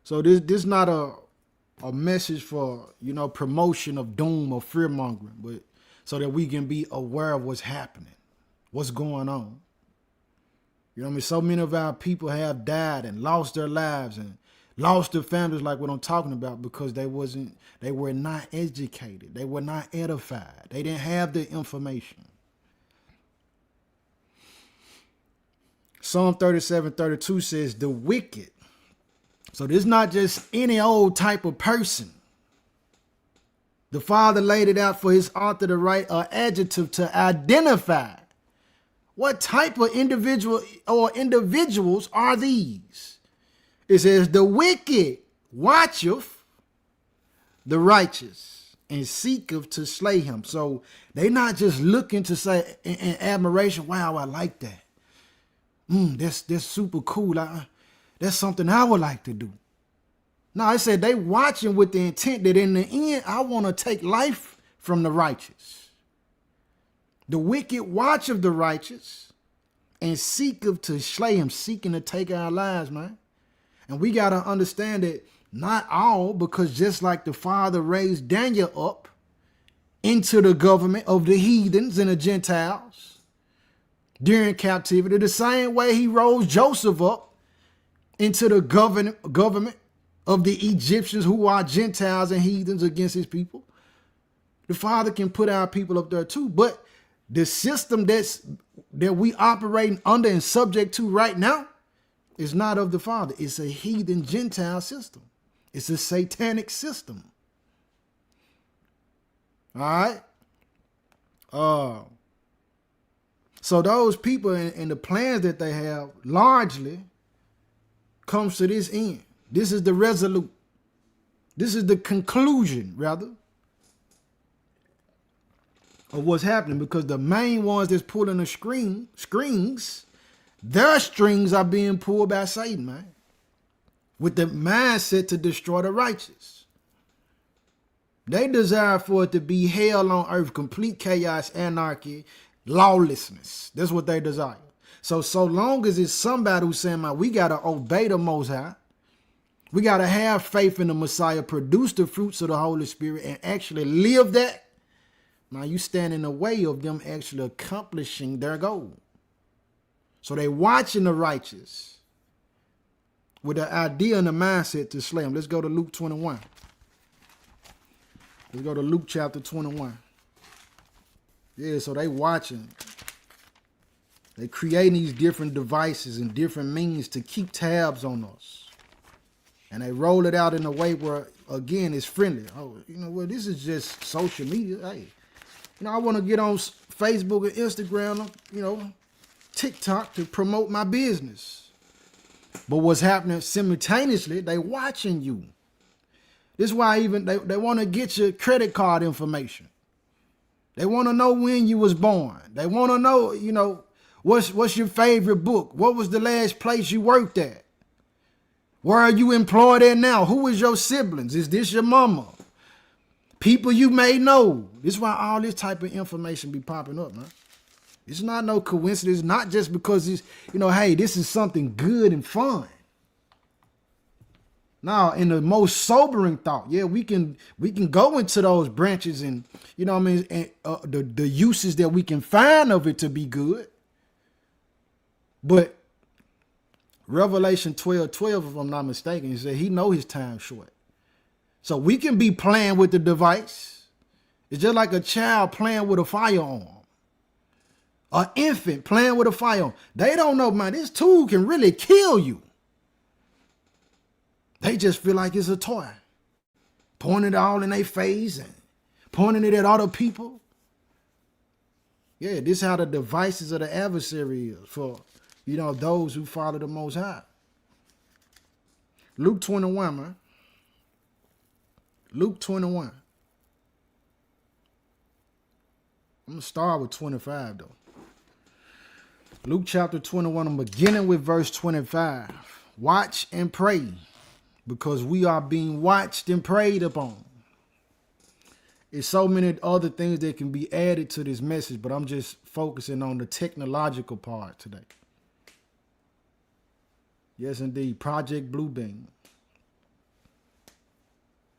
So this not a message for, promotion of doom or fear mongering, but so that we can be aware of what's happening, what's going on. You know what I mean? So many of our people have died and lost their lives and lost their families, like what I'm talking about, because they were not educated. They were not edified. They didn't have the information. Psalm 37:32 says, the wicked. So this is not just any old type of person. The Father laid it out for his author to write an adjective to identify what type of individual or individuals are these. It says, the wicked watcheth the righteous and seeketh to slay him. So they not just looking to say in admiration, wow, I like that. That's super cool. That's something I would like to do. No, I said they watching with the intent that in the end, I want to take life from the righteous. The wicked watch of the righteous and seeketh to slay him, seeking to take our lives, man. And we got to understand that not all, because just like the Father raised Daniel up into the government of the heathens and the Gentiles during captivity, the same way he rose Joseph up into the government of the Egyptians, who are Gentiles and heathens against his people. The Father can put our people up there too. But the system that we operating under and subject to right now is not of the Father. It's a heathen Gentile system. It's a satanic system. All right. So those people and the plans that they have largely comes to this end. This is the resolute. This is the conclusion, rather, of what's happening, because the main ones that's pulling the strings, their strings are being pulled by Satan, man, with the mindset to destroy the righteous. They desire for it to be hell on earth, complete chaos, anarchy, lawlessness. That's what they desire. So long as it's somebody who's saying, man, we got to obey the Most High, we got to have faith in the Messiah, produce the fruits of the Holy Spirit, and actually live that, now you stand in the way of them actually accomplishing their goal. So they watching the righteous with the idea and the mindset to slay them. Let's go to Luke 21. Let's go to Luke chapter 21. Yeah, so they watching. They creating these different devices and different means to keep tabs on us. And they roll it out in a way where, again, it's friendly. Oh, well, this is just social media. Hey, I want to get on Facebook and Instagram, TikTok to promote my business. But what's happening simultaneously, they watching you. This is why even they want to get your credit card information. They want to know when you was born. They want to know, what's your favorite book? What was the last place you worked at? Where are you employed at now? Who is your siblings? Is this your mama? People you may know. This is why all this type of information be popping up, man. It's not no coincidence, not just because it's, hey, this is something good and fun. Now, in the most sobering thought, yeah, we can go into those branches and, and the uses that we can find of it to be good. But Revelation 12:12, if I'm not mistaken, he said he know his time short. So we can be playing with the device. It's just like a child playing with a firearm. An infant playing with a fire. They don't know, man, this tool can really kill you. They just feel like it's a toy. Pointing it all in their face and pointing it at other people. Yeah, this is how the devices of the adversary is for, those who follow the Most High. Luke 21, man. Luke 21. I'm going to start with 25, though. Luke chapter 21, I'm beginning with verse 25. Watch and pray, because we are being watched and prayed upon. There's so many other things that can be added to this message, but I'm just focusing on the technological part today. Yes, indeed. Project Bluebeam.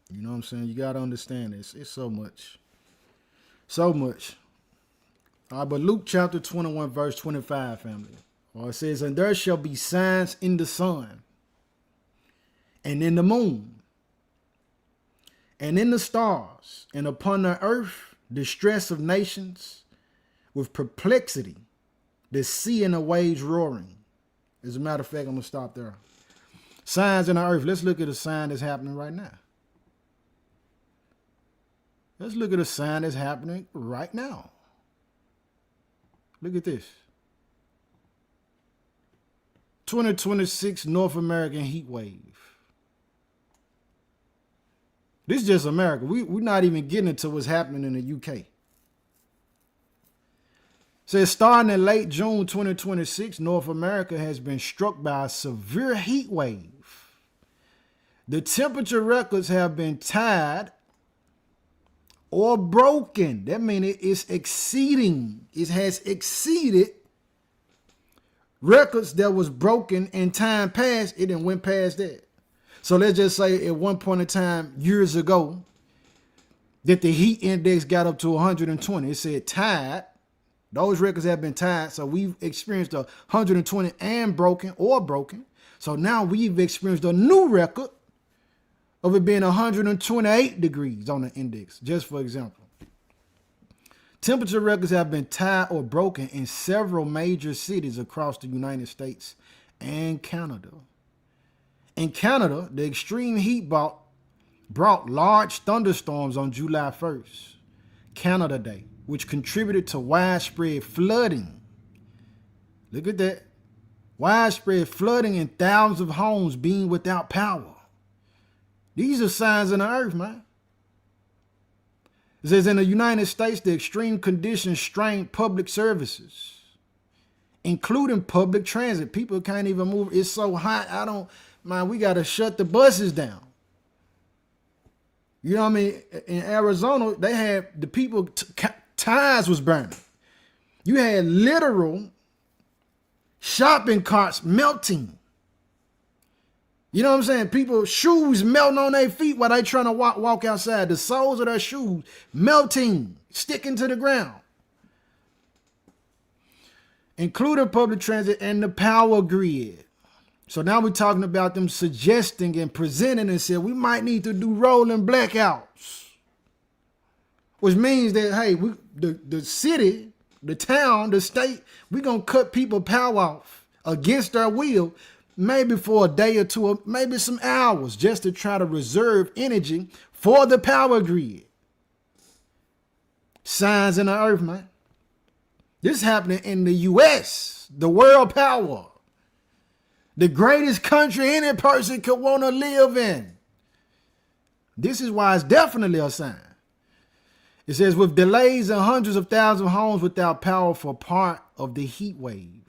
You know what I'm saying? You got to understand this. It's so much. So much. All right, but Luke chapter 21, verse 25, family. Well, it says, and there shall be signs in the sun, and in the moon, and in the stars, and upon the earth, distress of nations, with perplexity, the sea and the waves roaring. As a matter of fact, I'm going to stop there. Signs in the earth. Let's look at a sign that's happening right now. Let's look at a sign that's happening right now. Look at this. 2026 North American heat wave. This is just America. We're not even getting into what's happening in the UK. Says starting in late June 2026, North America has been struck by a severe heat wave. The temperature records have been tied or broken. That means it is exceeding. It has exceeded records that was broken in time past. It didn't went past that. So let's just say at one point in time, years ago, that the heat index got up to 120. It said tied. Those records have been tied. So we've experienced a 120 and broken or broken. So now we've experienced a new record of it being 128 degrees on the index, just for example. Temperature records have been tied or broken in several major cities across the United States and Canada. In Canada, the extreme heat brought large thunderstorms on July 1st, Canada Day, which contributed to widespread flooding. Look at that. Widespread flooding and thousands of homes being without power. These are signs in the earth, man. It says in the United States, the extreme conditions strained public services, including public transit. People can't even move. It's so hot. We got to shut the buses down. You know what I mean? In Arizona, they had the people, tires was burning. You had literal shopping carts melting. You know what I'm saying? People, shoes melting on their feet while they trying to walk outside. The soles of their shoes melting, sticking to the ground. Including public transit and the power grid. So now we're talking about them suggesting and presenting and saying we might need to do rolling blackouts. Which means that, hey, the city, the town, the state, we're going to cut people power off against their will, maybe for a day or two, or maybe some hours, just to try to reserve energy for the power grid. Signs in the earth, man. This is happening in the U.S., the world power. The greatest country any person could want to live in. This is why it's definitely a sign. It says, with delays and hundreds of thousands of homes without power for part of the heat wave.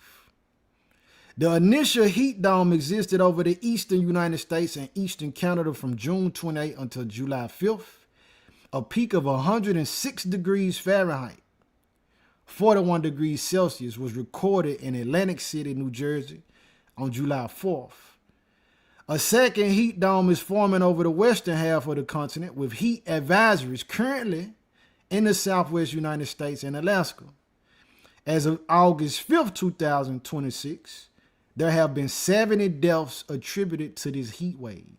The initial heat dome existed over the eastern United States and eastern Canada from June 28 until July 5th. A peak of 106 degrees Fahrenheit, 41 degrees Celsius was recorded in Atlantic City, New Jersey on July 4th. A second heat dome is forming over the western half of the continent with heat advisories currently in the southwest United States and Alaska. As of August 5th, 2026, there have been 70 deaths attributed to this heat wave.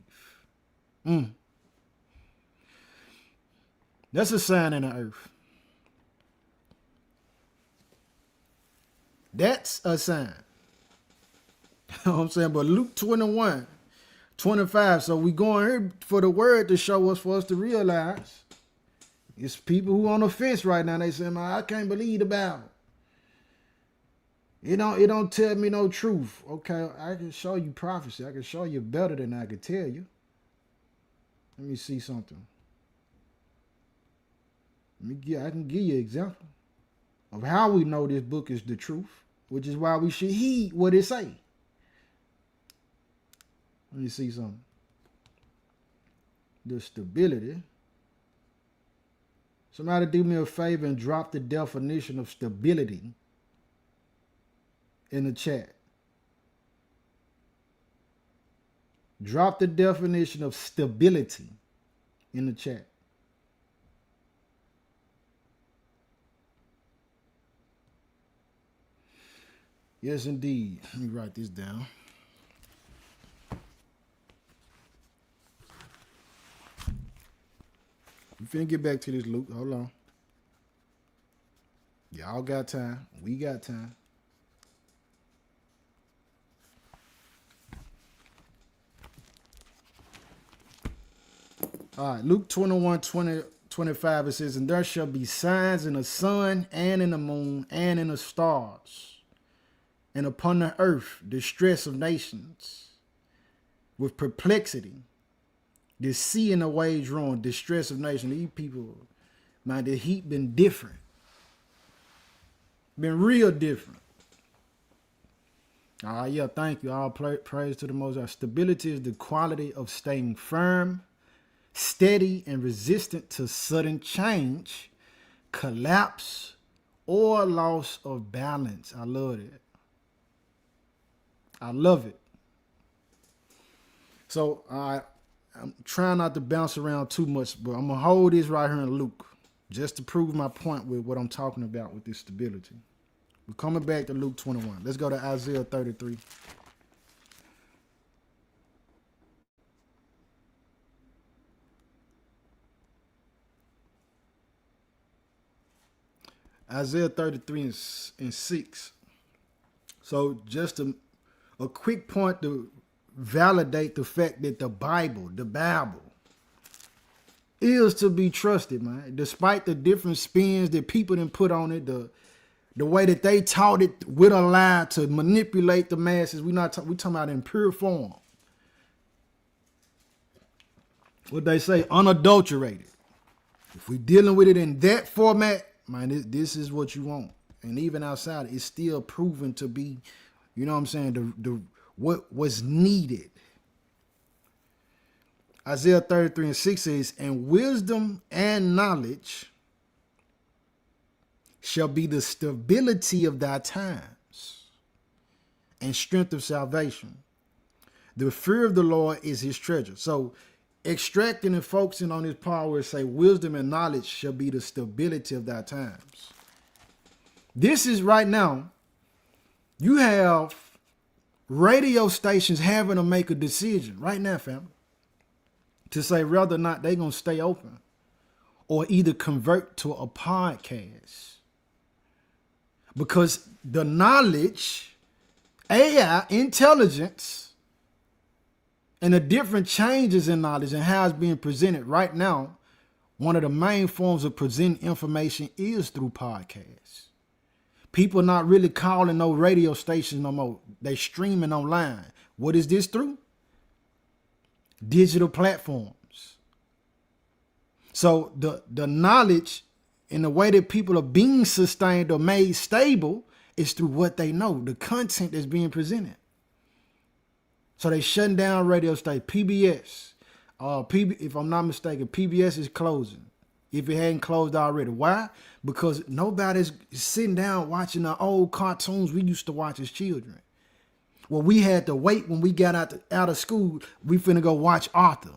That's a sign in the earth. That's a sign. You know what I'm saying? But Luke 21:25. So we going here for the word to show us, for us to realize. It's people who on the fence right now. They say, man, I can't believe the Bible. It don't tell me no truth. Okay, I can show you prophecy. I can show you better than I can tell you. Let me see something. I can give you an example of how we know this book is the truth, which is why we should heed what it say. Let me see something. The stability. Somebody do me a favor and drop the definition of stability in the chat. Drop the definition of stability in the chat. Yes, indeed. Let me write this down. We finna get back to this, Luke. Hold on. Y'all got time. We got time. All right, Luke 21:20-25, it says, and there shall be signs in the sun and in the moon and in the stars, and upon the earth distress of nations, with perplexity, the sea and the waves ruin, distress of nations. These people, man, the heat been different. Been real different. Yeah, thank you. All praise to the Most High. Stability is the quality of staying firm, steady, and resistant to sudden change, collapse, or loss of balance. I love it. I love it. So I'm trying not to bounce around too much, but I'm going to hold this right here in Luke just to prove my point with what I'm talking about with this stability. We're coming back to Luke 21. Let's go to Isaiah 33. Isaiah 33 and 6. So just a quick point to validate the fact that the Bible is to be trusted, man. Despite the different spins that people done put on it, the way that they taught it with a lie to manipulate the masses, we talking about in pure form. What they say, unadulterated. If we dealing with it in that format, man, this is what you want. And even outside, it's still proven to be, you know what I'm saying, what was needed. Isaiah 33 and 6 says, and wisdom and knowledge shall be the stability of thy times and strength of salvation. The fear of the Lord is his treasure. So extracting and focusing on this part where it say wisdom and knowledge shall be the stability of thy times. This is right now, you have radio stations having to make a decision right now, family, to say whether or not they're going to stay open or either convert to a podcast. Because the knowledge, AI, intelligence, and the different changes in knowledge and how it's being presented right now, one of the main forms of presenting information is through podcasts. People not really calling no radio stations no more. They streaming online. What is this through? Digital platforms. So the knowledge and the way that people are being sustained or made stable is through what they know, the content that's being presented. So they shutting down radio station, PBS. If I'm not mistaken, PBS is closing. If it hadn't closed already. Why? Because nobody's sitting down watching the old cartoons we used to watch as children. Well, we had to wait when we got out of school. We finna go watch Arthur.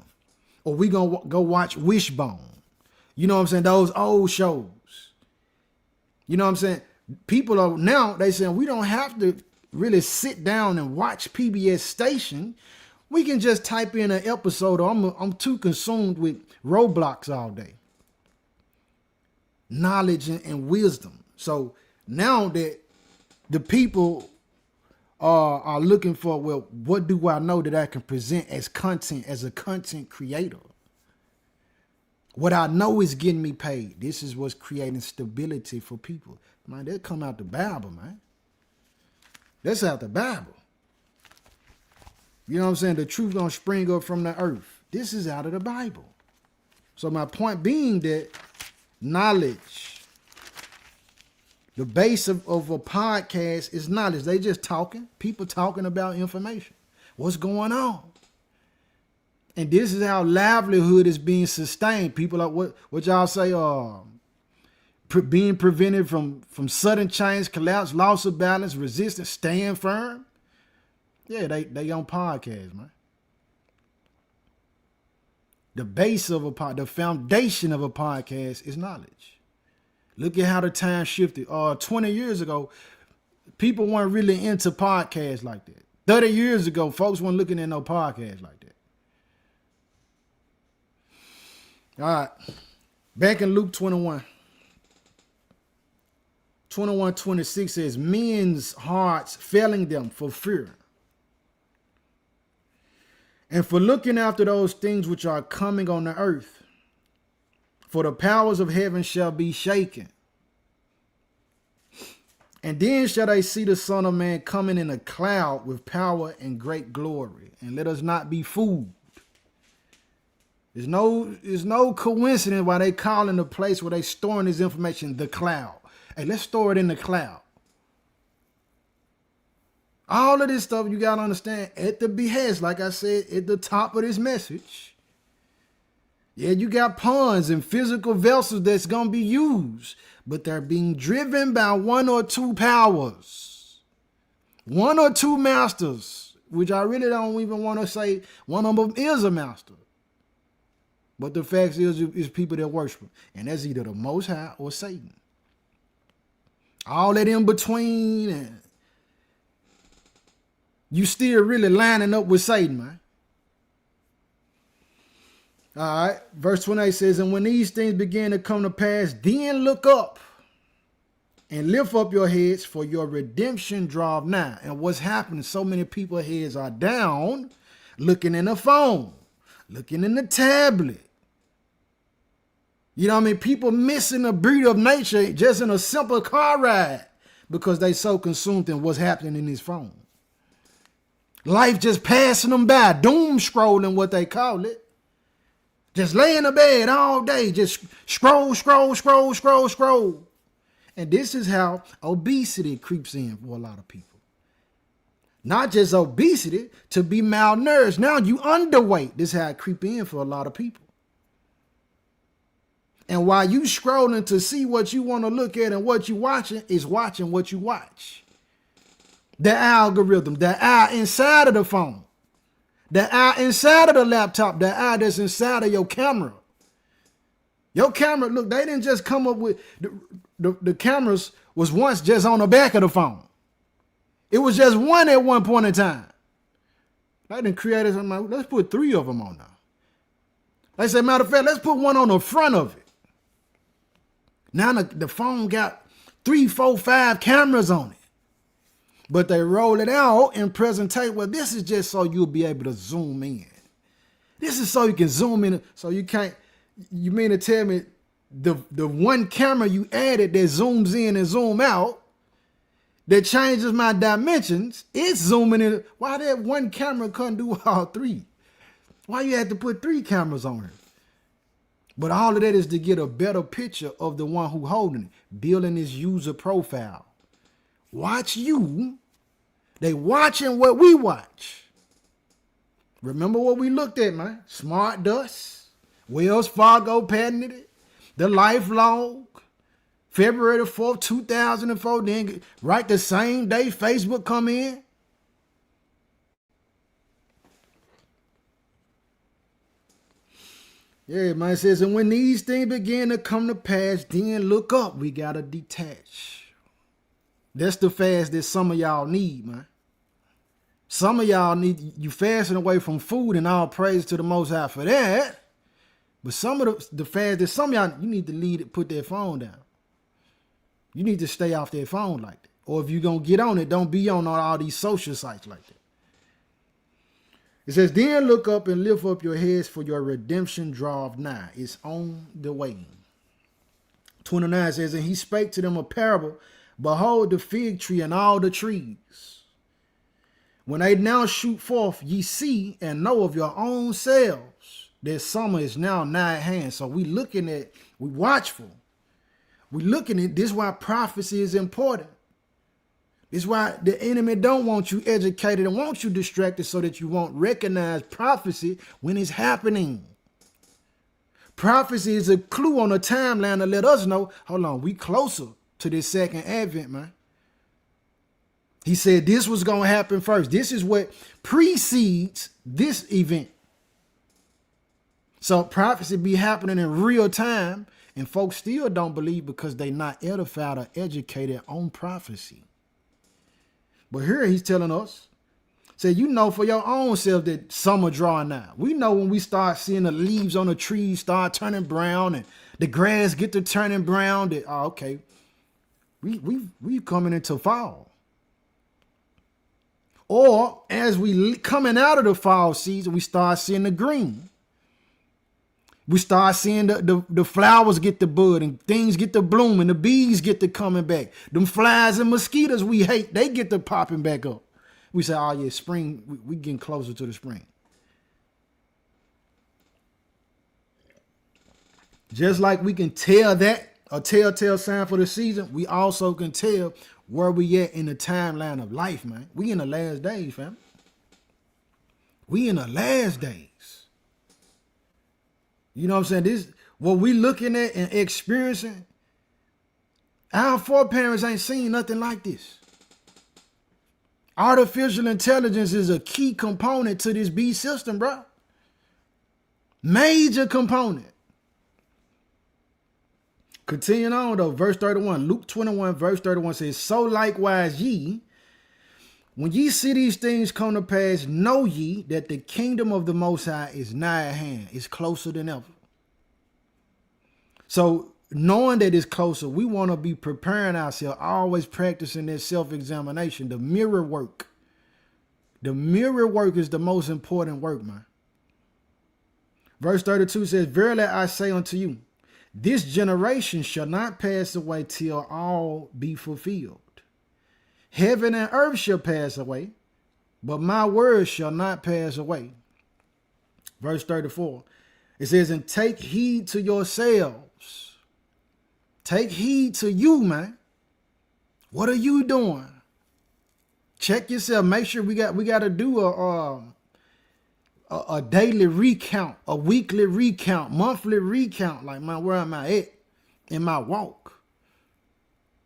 Or we gonna go watch Wishbone. You know what I'm saying? Those old shows. You know what I'm saying? People are now, they saying we don't have to really sit down and watch PBS station. We can just type in an episode. Or I'm too consumed with Roblox all day. Knowledge and wisdom. So now that the people are looking for, well, what do I know that I can present as content, as a content creator? What I know is getting me paid. This is what's creating stability for people. Man, that come out the Bible, man. That's out the Bible. You know what I'm saying? The truth gonna spring up from the earth. This is out of the Bible. So my point being that knowledge, the base of a podcast is knowledge. They just talking, people talking about information. What's going on? And this is how livelihood is being sustained. People are what y'all say, being prevented from sudden change, collapse, loss of balance, resistance, staying firm. Yeah, they on podcast, man. The base of the foundation of a podcast is knowledge. Look at how the time shifted. 20 years ago, people weren't really into podcasts like that. 30 years ago, folks weren't looking at no podcasts like that. All right. Back in Luke 21. 21:26 says, men's hearts failing them for fear, and for looking after those things which are coming on the earth. For the powers of heaven shall be shaken. And then shall they see the Son of Man coming in a cloud with power and great glory. And let us not be fooled. There's no coincidence why they calling the place where they storing this information the cloud. Hey, let's store it in the cloud. All of this stuff you got to understand at the behest, like I said, at the top of this message. Yeah, you got pawns and physical vessels that's going to be used, but they're being driven by one or two powers, one or two masters, which I really don't even want to say one of them is a master. But the fact is people that worship, and that's either the Most High or Satan. All that in between, and you still really lining up with Satan, man. All right, verse 28 says, and when these things begin to come to pass, then look up and lift up your heads, for your redemption draweth nigh. And what's happening, so many people's heads are down, looking in the phone, looking in the tablet. You know what I mean? People missing the beauty of nature just in a simple car ride because they so consumed in what's happening in his phone. Life just passing them by, doom scrolling, what they call it. Just lay in the bed all day, just scroll. And this is how obesity creeps in for a lot of people. Not just obesity, to be malnourished. Now you underweight. This is how it creeps in for a lot of people. And while you scrolling to see what you want to look at and what you watching is watching what you watch. The algorithm, the eye inside of the phone, the eye inside of the laptop, the eye that's inside of your camera. Your camera, look, they didn't just come up with, the cameras was once just on the back of the phone. It was just one at one point in time. They didn't create it. Like, let's put 3 of them on now. They said, matter of fact, let's put one on the front of it. Now the phone got 3, 4, 5 cameras on it. But they roll it out and presentate, well, this is just so you'll be able to zoom in. This is so you can zoom in. So you can't, you mean to tell me the one camera you added that zooms in and zoom out, that changes my dimensions, it's zooming in. Why that one camera couldn't do all 3? Why you had to put 3 cameras on it? But all of that is to get a better picture of the one who holding it, building his user profile. Watch you. They watching what we watch. Remember what we looked at, man? Smart Dust, Wells Fargo patented it, the Lifelog, February the 4th, 2004. Then right the same day Facebook come in. Yeah, man, it says, and when these things begin to come to pass, then look up. We got to detach. That's the fast that some of y'all need, man. Some of y'all need, you fasting away from food, and all praise to the Most High for that. But some of the fast that some of y'all, you need to put that phone down. You need to stay off that phone like that. Or if you're going to get on it, don't be on all these social sites like that. It says, then look up and lift up your heads, for your redemption draweth nigh. It's on the way. 29 says, and he spake to them a parable. Behold the fig tree and all the trees. When they now shoot forth, ye see and know of your own selves that summer is now nigh at hand. So we watchful. We looking at this is why prophecy is important. This is why the enemy don't want you educated and want you distracted so that you won't recognize prophecy when it's happening. Prophecy is a clue on a timeline to let us know, hold on, we closer to this second advent, man. He said this was going to happen first. This is what precedes this event. So prophecy be happening in real time, and folks still don't believe because they not edified or educated on prophecy. But here he's telling us, say, you know for your own self that summer drawing now. We know when we start seeing the leaves on the trees start turning brown and the grass get to turning brown, that, oh, okay, we coming into fall. Or as we coming out of the fall season, we start seeing the green. We start seeing the flowers get to bud and things get to bloom and the bees get to coming back. Them flies and mosquitoes we hate, they get to popping back up. We say, oh yeah, spring, we getting closer to the spring. Just like we can tell that, a telltale sign for the season, we also can tell where we at in the timeline of life, man. We in the last days, fam. We in the last days. You know what I'm saying? This, what we looking at and experiencing, our foreparents ain't seen nothing like this. Artificial intelligence is a key component to this beast system, bro. Major component. Continuing on though, verse 31, Luke 21, verse 31 says, so likewise ye, when ye see these things come to pass, know ye that the kingdom of the Most High is nigh at hand. It's closer than ever. So knowing that it's closer, we want to be preparing ourselves, always practicing that self-examination, the mirror work. The mirror work is the most important work, man. Verse 32 says, verily I say unto you, this generation shall not pass away till all be fulfilled. Heaven and earth shall pass away, but my words shall not pass away. Verse 34, it says, and take heed to yourselves. Take heed to you, man. What are you doing? Check yourself. Make sure we got to do a daily recount, a weekly recount, monthly recount. Like, man, where am I at in my walk?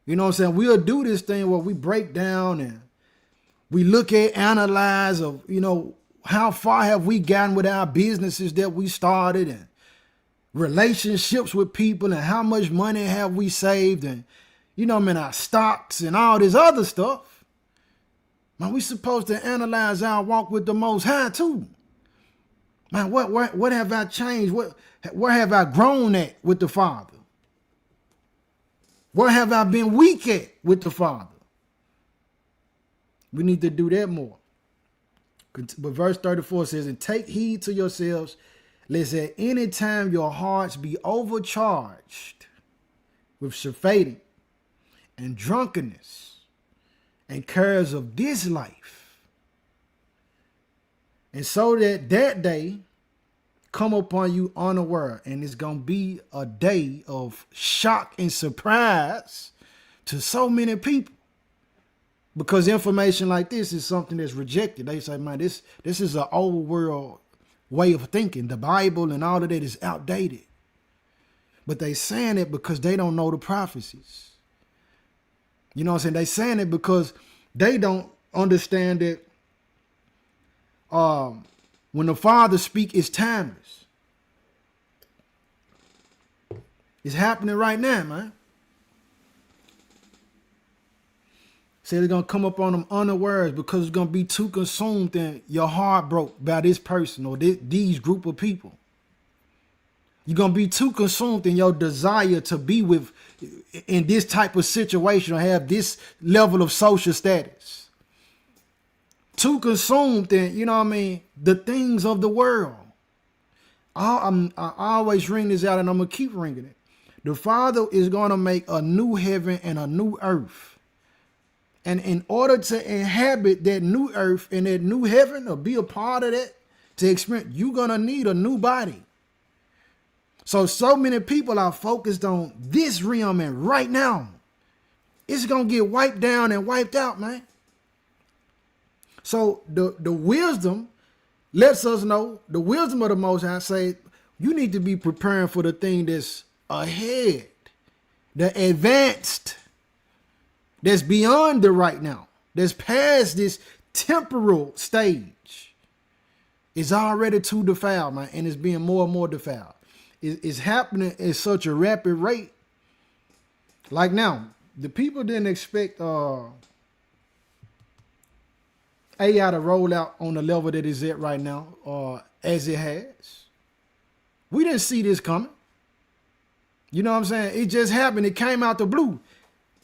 You know what I'm saying? We'll do this thing where we break down and we look at, analyze of, you know, how far have we gotten with our businesses that we started and relationships with people and how much money have we saved and, you know, man, our stocks and all this other stuff. Man, we supposed to analyze our walk with the Most High too. Man, what have I changed? Where have I grown at with the Father? Where have I been weak at with the Father? We need to do that more. But verse 34 says, and take heed to yourselves, lest at any time your hearts be overcharged with surfeiting and drunkenness and cares of this life. And so that day come upon you unaware, and it's going to be a day of shock and surprise to so many people, because information like this is something that's rejected. They say, man, this is an old world way of thinking. The Bible and all of that is outdated. But they saying it because they don't know the prophecies. You know what I'm saying? They saying it because they don't understand that when the Father speaks, it's timeless. It's happening right now, man. Say they're going to come up on them unawares because it's going to be too consumed and your heart broke by this person or these group of people. You're going to be too consumed in your desire to be with in this type of situation or have this level of social status. Too consumed in, you know what I mean, the things of the world. I always ring this out and I'm going to keep ringing it. The Father is going to make a new heaven and a new earth. And in order to inhabit that new earth and that new heaven or be a part of that, to experience, you're going to need a new body. So many people are focused on this realm and right now. It's going to get wiped down and wiped out, man. So the wisdom lets us know, the wisdom of the Most High say, you need to be preparing for the thing that's ahead, the advanced, that's beyond the right now, that's past this temporal stage. It's already too defiled, man, and it's being more and more defiled. It's happening at such a rapid rate. Like now, the people didn't expect AI to roll out on the level that it's at right now, as it has. We didn't see this coming. You know what I'm saying? It just happened. It came out the blue.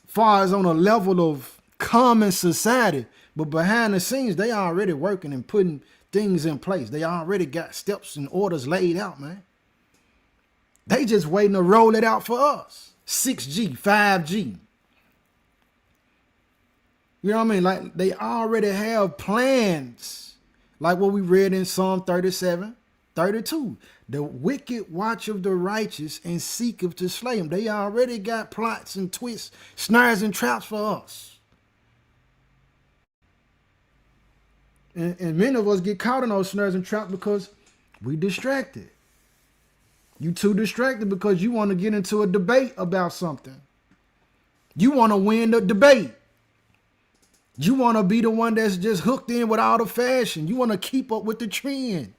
Far as on a level of common society, but behind the scenes, they already working and putting things in place. They already got steps and orders laid out, man. They just waiting to roll it out for us. 6G, 5G. You know what I mean? Like they already have plans. Like what we read in Psalm 37, 32. The wicked watch of the righteous and seeketh to slay them. They already got plots and twists, snares and traps for us. And many of us get caught in those snares and traps because we distracted. You too distracted because you want to get into a debate about something. You want to win the debate. You want to be the one that's just hooked in with all the fashion. You want to keep up with the trend.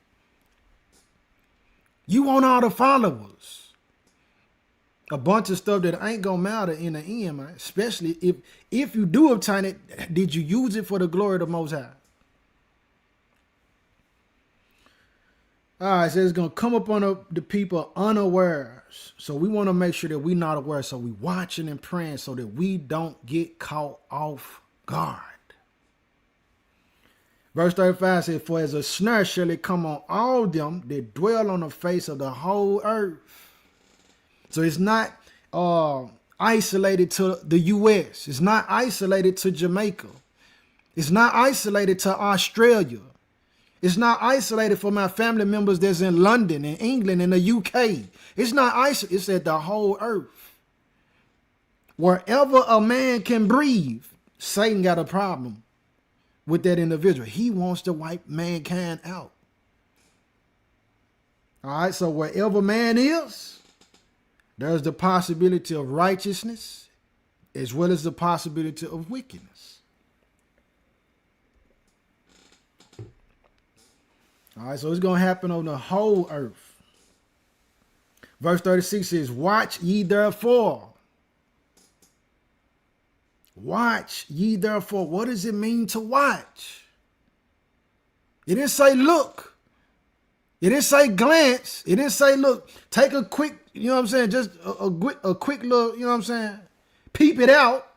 You want all the followers. A bunch of stuff that ain't gonna matter in the end, man. Especially if you do obtain it, did you use it for the glory of the Most High? All right, so it's going to come up on the people unawares. So we want to make sure that we're not aware. So we watching and praying so that we don't get caught off guard. Verse 35 says, for as a snare shall it come on all them that dwell on the face of the whole earth. So it's not isolated to the U.S. It's not isolated to Jamaica. It's not isolated to Australia. It's not isolated for my family members that's in London and England and the UK. It's not isolated. It's at the whole earth. Wherever a man can breathe, Satan got a problem with that individual. He wants to wipe mankind out. All right, so wherever man is, there's the possibility of righteousness as well as the possibility of wickedness. All right, so it's going to happen on the whole earth. Verse 36 says, watch ye therefore. Watch ye therefore. What does it mean to watch? It didn't say look. It didn't say glance. It didn't say look. Take a quick, you know what I'm saying? Just a quick look, you know what I'm saying? Peep it out.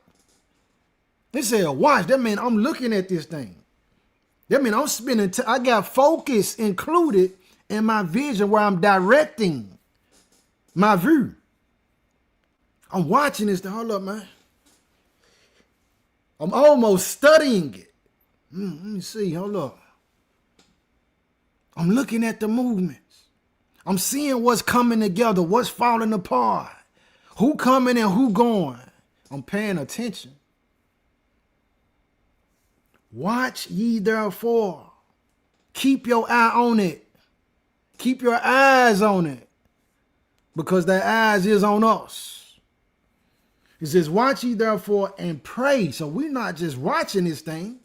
It said watch. That means I'm looking at this thing. That means I'm spending I got focus included in my vision where I'm directing my view. I'm watching this thing. Hold up, man. I'm almost studying it. Let me see. Hold up. I'm looking at the movements. I'm seeing what's coming together, what's falling apart, who coming and who going. I'm paying attention. Watch ye therefore. Keep your eye on it. Keep your eyes on it. Because that eyes is on us. It says, watch ye therefore and pray. So we're not just watching this thing.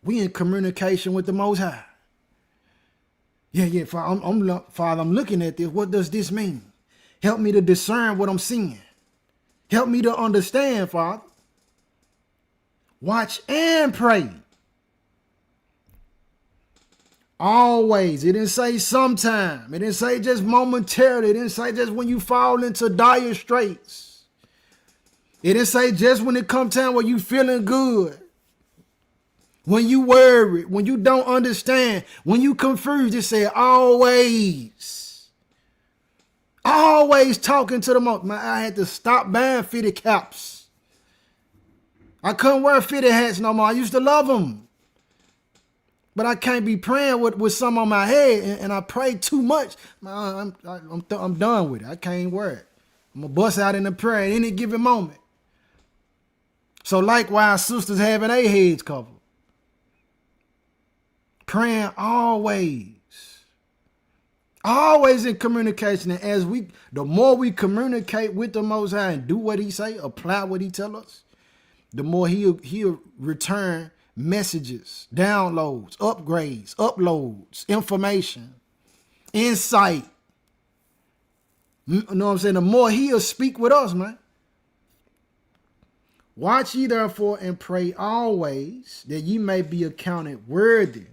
We in communication with the Most High. Yeah, Father, I'm looking at this. What does this mean? Help me to discern what I'm seeing. Help me to understand, Father. Watch and pray. Always. It didn't say sometime. It didn't say just momentarily. It didn't say just when you fall into dire straits. It didn't say just when it comes time where you feeling good. When you worry, when you don't understand, when you confused, it said always. Always talking to the most. Man, I had to stop buying fitted caps. I couldn't wear fitted hats no more. I used to love them. But I can't be praying with some on my head, and I pray too much. Man, I'm done with it. I can't wear it. I'm going to bust out in the prayer at any given moment. So likewise, sisters having their heads covered. Praying always. Always in communication. And the more we communicate with the Most High and do what he say, apply what he tell us, the more he'll return messages, downloads, upgrades, uploads, information, insight. You know what I'm saying? The more he'll speak with us, man. Watch ye therefore and pray always that ye may be accounted worthy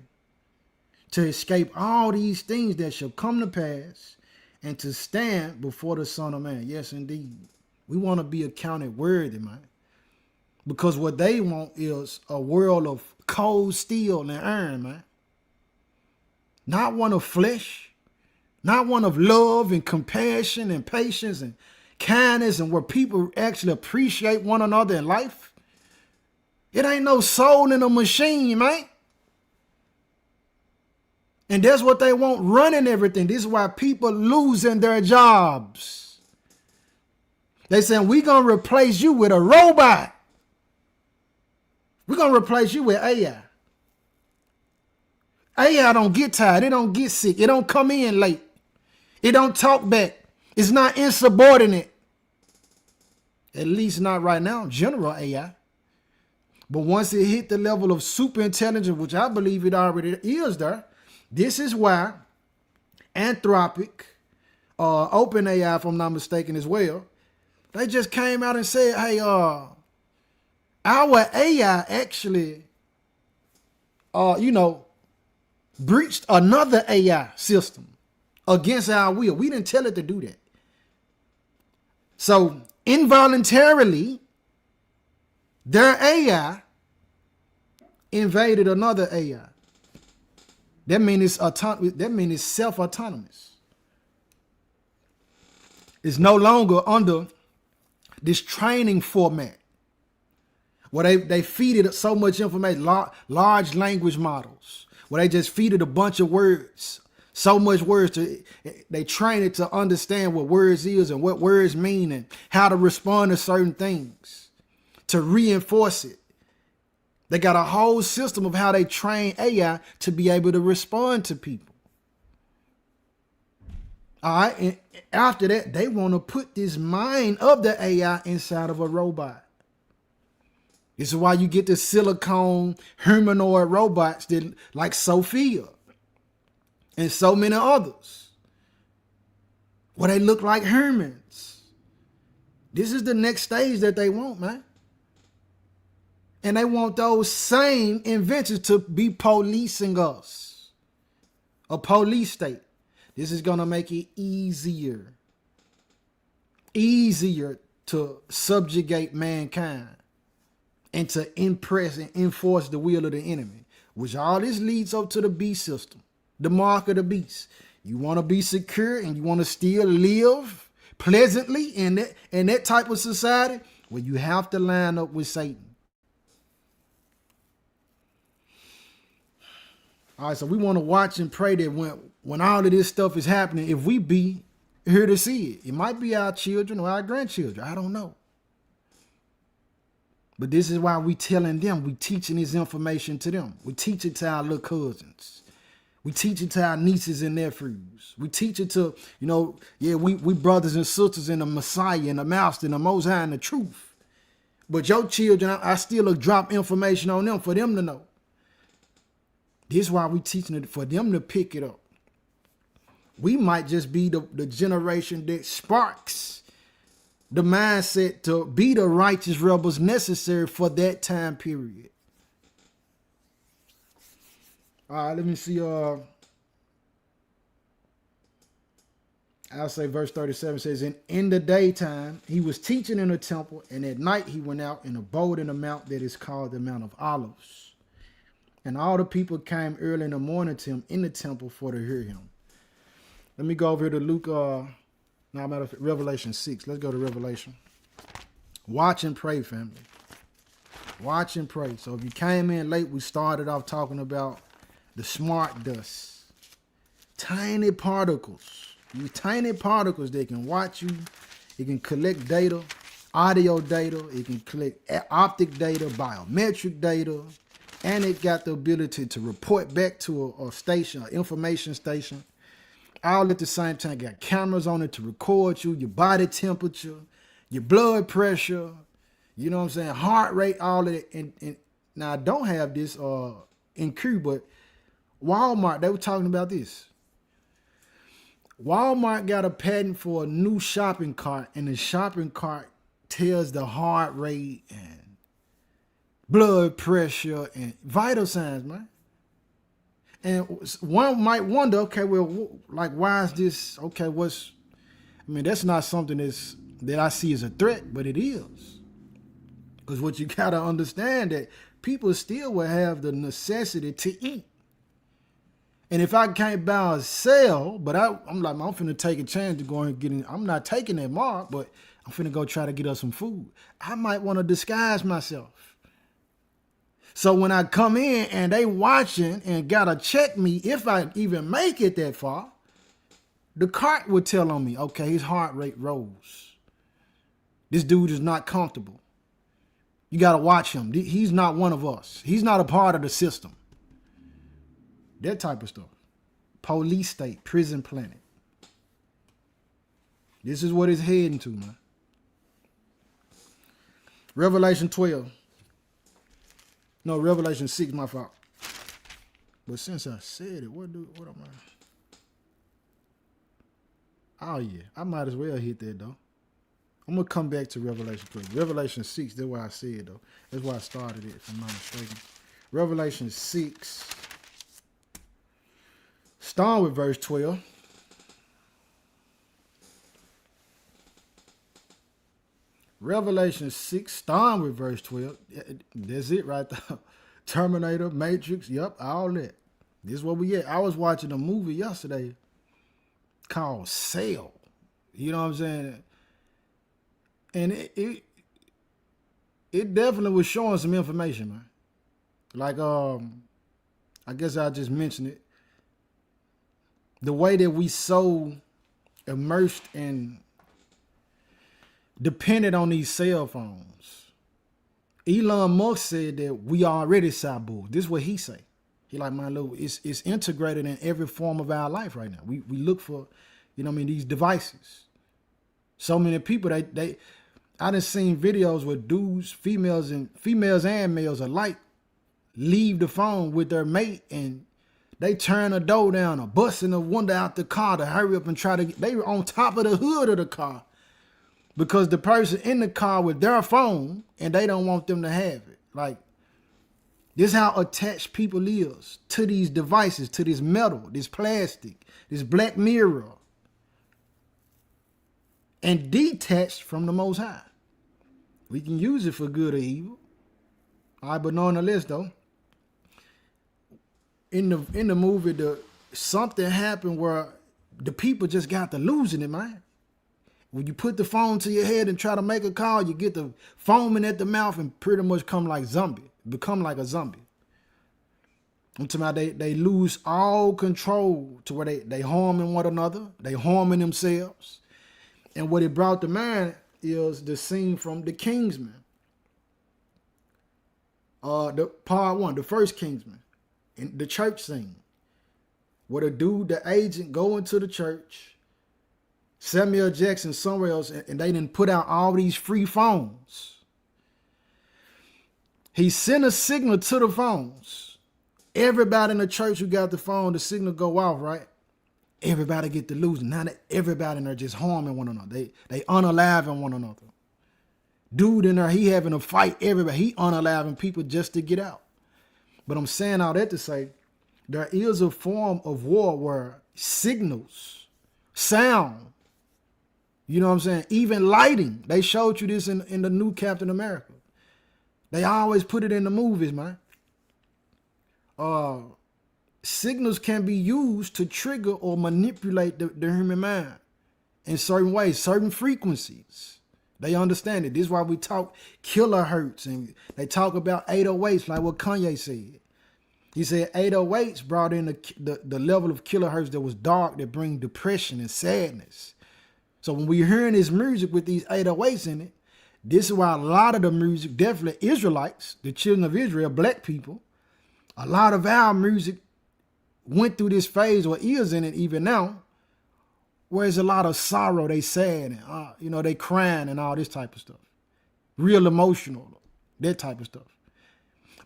to escape all these things that shall come to pass and to stand before the Son of Man. Yes, indeed. We want to be accounted worthy, man. Because what they want is a world of cold steel and iron, man. Not one of flesh. Not one of love and compassion and patience and kindness and where people actually appreciate one another in life. It ain't no soul in a machine, man. And that's what they want running everything. This is why people losing their jobs. They saying, we're going to replace you with a robot. We're going to replace you with AI. AI don't get tired. It don't get sick. It don't come in late. It don't talk back. It's not insubordinate. At least not right now, general AI. But once it hit the level of super intelligence, which I believe it already is there, this is why Anthropic, OpenAI, if I'm not mistaken as well, they just came out and said, hey, our AI actually, breached another AI system against our will. We didn't tell it to do that. So involuntarily, their AI invaded another AI. That means it's self-autonomous. It's no longer under this training format where they feed it so much information, large language models, where they just feed it a bunch of words, so much words they train it to understand what words is and what words mean and how to respond to certain things, to reinforce it. They got a whole system of how they train AI to be able to respond to people. All right. And after that, they want to put this mind of the AI inside of a robot. This is why you get the silicone humanoid robots that, like Sophia and so many others, where they look like humans. This is the next stage that they want, man. And they want those same inventions to be policing us. A police state. This is going to make it easier to subjugate mankind and to impress and enforce the will of the enemy, which all this leads up to the beast system, the mark of the beast. You want to be secure and you want to still live pleasantly in that type of society, well, you have to line up with Satan. All right, so we want to watch and pray that when all of this stuff is happening, if we be here to see it, it might be our children or our grandchildren. I don't know. But this is why we telling them, we teaching this information to them. We teach it to our little cousins. We teach it to our nieces and nephews. We teach it to, we brothers and sisters in the Messiah and the Master and the Most High and the truth. But your children, I still drop information on them for them to know. This is why we teaching it for them to pick it up. We might just be the generation that sparks the mindset to be the righteous rebels necessary for that time period. All right, let me see. I'll say verse 37 says, in the daytime he was teaching in the temple, and at night he went out and abode in a mount that is called the Mount of Olives. And all the people came early in the morning to him in the temple for to hear him. Let me go over here to Luke, Revelation 6. Let's go to Revelation. Watch and pray, family. Watch and pray. So if you came in late, we started off talking about the smart dust. Tiny particles. These tiny particles, they can watch you. It can collect data, audio data. It can collect optic data, biometric data. And it got the ability to report back to a station, an information station. All at the same time. Got cameras on it to record you, your body temperature, your blood pressure, you know what I'm saying, heart rate, all of it. And now I don't have this in Q, but Walmart, they were talking about this. Walmart got a patent for a new shopping cart, and the shopping cart tells the heart rate and blood pressure and vital signs, man. And one might wonder, okay, well, like, why is this? Okay, that's not something that I see as a threat, but it is. Because what you got to understand that people still will have the necessity to eat. And if I can't buy or sell, but I'm finna take a chance to go and get in. I'm not taking that mark, but I'm finna go try to get us some food. I might want to disguise myself. So when I come in and they watching and gotta check me, if I even make it that far, the cart would tell on me, okay, his heart rate rose. This dude is not comfortable. You gotta watch him. He's not one of us. He's not a part of the system. That type of stuff. Police state, prison planet. This is what it's heading to, man. Revelation 12. No, Revelation 6, my fault. But since I said it, what am I? Oh, yeah. I might as well hit that, though. I'm going to come back to Revelation 12. Revelation 6, that's why I said, though. That's why I started it, if I'm not mistaken. Revelation 6. Start with verse 12. Revelation 6, starting with verse 12. That's it right there. Terminator, Matrix, yep, all that. This is what we get. I was watching a movie yesterday called Cell. You know what I'm saying? And it definitely was showing some information, man. Like, I guess I just mentioned it. The way that we so immersed and dependent on these cell phones. Elon Musk said that we already cyborg. This is what he say. He like, man, look, it's integrated in every form of our life right now. We look for, these devices. So many people, I done seen videos where dudes, females and males alike leave the phone with their mate and they turn the door down or busting the window out the car to hurry up and they were on top of the hood of the car. Because the person in the car with their phone and they don't want them to have it. Like, this is how attached people is to these devices, to this metal, this plastic, this black mirror. And detached from the Most High. We can use it for good or evil. All right, but nonetheless, though, in the movie, something happened where the people just got to losing it, man. When you put the phone to your head and try to make a call, you get the foaming at the mouth and pretty much become like a zombie. I'm talking about they lose all control to where they harming one another, they harming themselves. And what it brought to mind is the scene from The Kingsman. The part one, the first Kingsman, in the church scene. Where the agent go into the church, Samuel Jackson somewhere else, and they didn't put out all these free phones. He sent a signal to the phones. Everybody in the church who got the phone, the signal go off, right? Everybody get to losing. Now that everybody in there just harming one another. They unaliving one another. Dude in there, he having a fight. Everybody, he unaliving people just to get out. But I'm saying all that to say, there is a form of war where signals, sound, You know what I'm saying? Even lighting. They showed you this in the new Captain America. They always put it in the movies, man. Signals can be used to trigger or manipulate the human mind in certain ways, certain frequencies. They understand it. This is why we talk kilohertz, and they talk about 808s, like what Kanye said. He said 808s brought in the level of kilohertz that was dark, that bring depression and sadness. So when we're hearing this music with these 808s in it, this is why a lot of the music, definitely Israelites, the children of Israel, black people, a lot of our music went through this phase or is in it even now, where there's a lot of sorrow, they sad, and they crying and all this type of stuff. Real emotional, that type of stuff.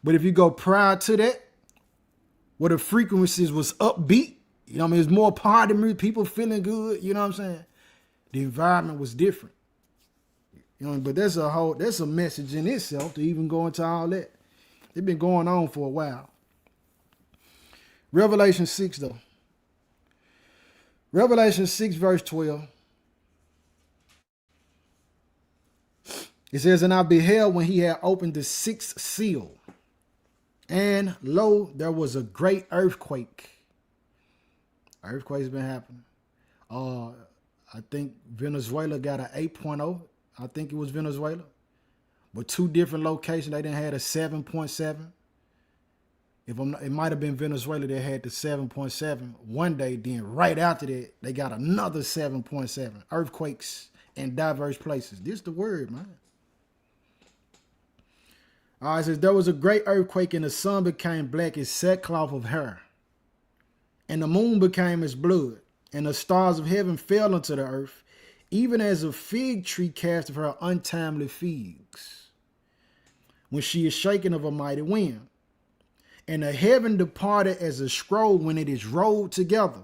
But if you go prior to that, where the frequencies was upbeat, it's more party music, people feeling good, you know what I'm saying? The environment was different. But that's a message in itself to even go into all that. It's been going on for a while. Revelation 6, though. Revelation 6, verse 12. It says, "And I beheld when he had opened the sixth seal, and lo, there was a great earthquake." Earthquake's been happening. I think Venezuela got an 8.0. I think it was Venezuela. But two different locations, they didn't have a 7.7. It might have been Venezuela that had the 7.7 one day. Then right after that, they got another 7.7. Earthquakes in diverse places. This is the word, man. All right, it says, "There was a great earthquake, and the sun became black as sackcloth of hair, and the moon became as blood, and the stars of heaven fell unto the earth, even as a fig tree casteth her untimely figs, when she is shaken of a mighty wind. And the heaven departed as a scroll when it is rolled together,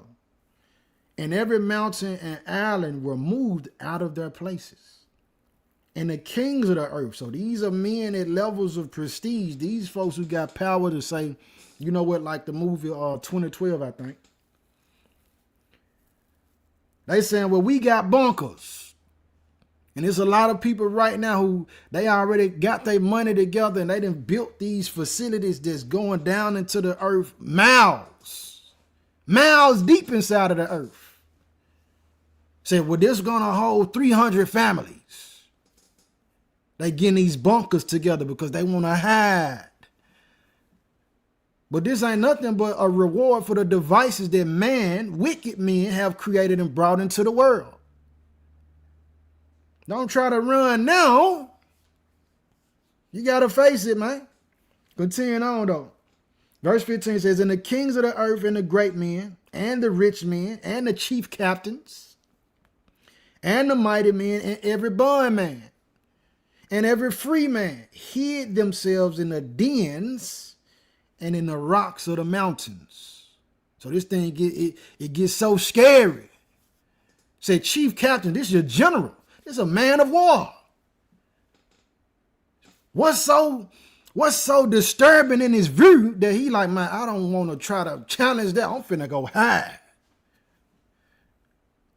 and every mountain and island were moved out of their places. And the kings of the earth," so these are men at levels of prestige, these folks who got power to say, you know what, like the movie 2012, I think. They saying, well, we got bunkers. And there's a lot of people right now who they already got their money together and they done built these facilities that's going down into the earth miles deep inside of the earth. Said, well, this is going to hold 300 families. They getting these bunkers together because they want to hide. But this ain't nothing but a reward for the devices that wicked men have created and brought into the world. Don't try to run now. You got to face it, man. Continuing on, though. Verse 15 says, "And the kings of the earth and the great men and the rich men and the chief captains and the mighty men and every bondman and every free man hid themselves in the dens and in the rocks of the mountains." So this thing, it gets so scary. Say, chief captain, this is your general. This is a man of war. What's so disturbing in his view that he like, man, I don't want to try to challenge that. I'm finna go hide.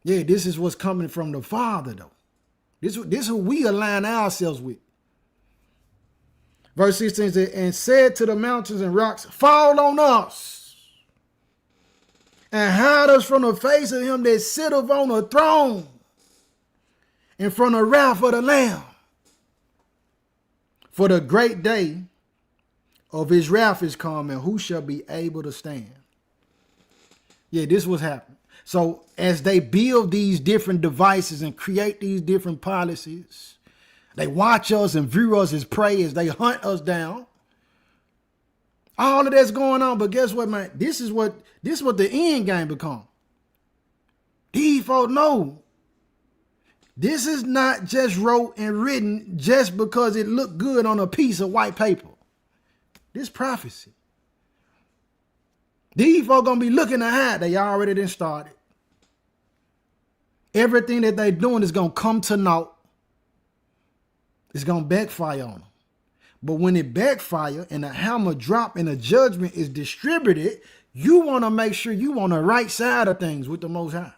Yeah, this is what's coming from the Father, though. This is who we align ourselves with. Verse 16 says, "And said to the mountains and rocks, fall on us, and hide us from the face of him that sitteth on the throne, and from the wrath of the Lamb. For the great day of his wrath is come, and who shall be able to stand?" Yeah, this was happening. So as they build these different devices and create these different policies, they watch us and view us as prey, as they hunt us down. All of that's going on, but guess what, man? This is what the end game become. These folks know this is not just wrote and written just because it looked good on a piece of white paper. This prophecy. These folks gonna be looking to hide. They already done started. Everything that they doing is gonna come to naught. It's gonna backfire on them. But when it backfire and the hammer drop and the judgment is distributed, you want to make sure you on the right side of things with the Most High.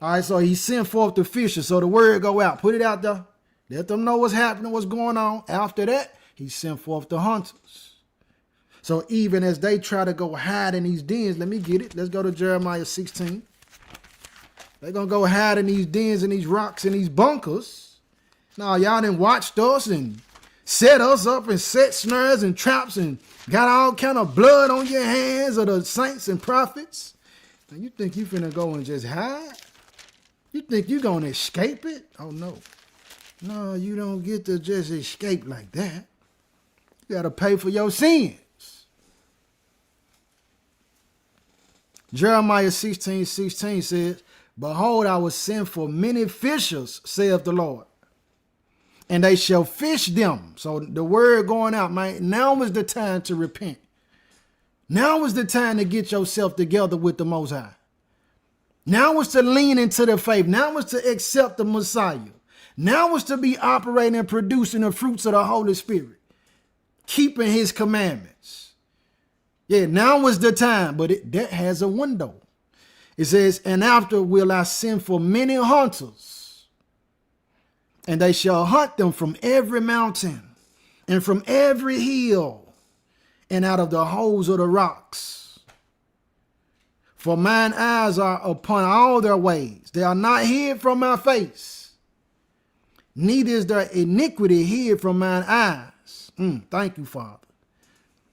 All right, so he sent forth the fishers. So the word go out. Put it out there. Let them know what's happening, what's going on. After that, he sent forth the hunters. So even as they try to go hide in these dens, let me get it. Let's go to Jeremiah 16. They're going to go hide in these dens and these rocks and these bunkers. Now, y'all done watched us and set us up and set snares and traps and got all kind of blood on your hands of the saints and prophets. And you think you finna go and just hide? You think you gonna escape it? Oh, no. No, you don't get to just escape like that. You gotta pay for your sins. Jeremiah 16:16 says, behold, I will send for many fishers, saith the Lord, and they shall fish them. So the word going out, man, now is the time to repent. Now is the time to get yourself together with the Most High. Now is to lean into the faith. Now is to accept the Messiah. Now is to be operating and producing the fruits of the Holy Spirit, keeping his commandments. Yeah, now is the time, but that has a window. It says, and after will I send for many hunters, and they shall hunt them from every mountain and from every hill and out of the holes of the rocks. For mine eyes are upon all their ways. They are not hid from my face. Neither is their iniquity hid from mine eyes. Thank you, Father.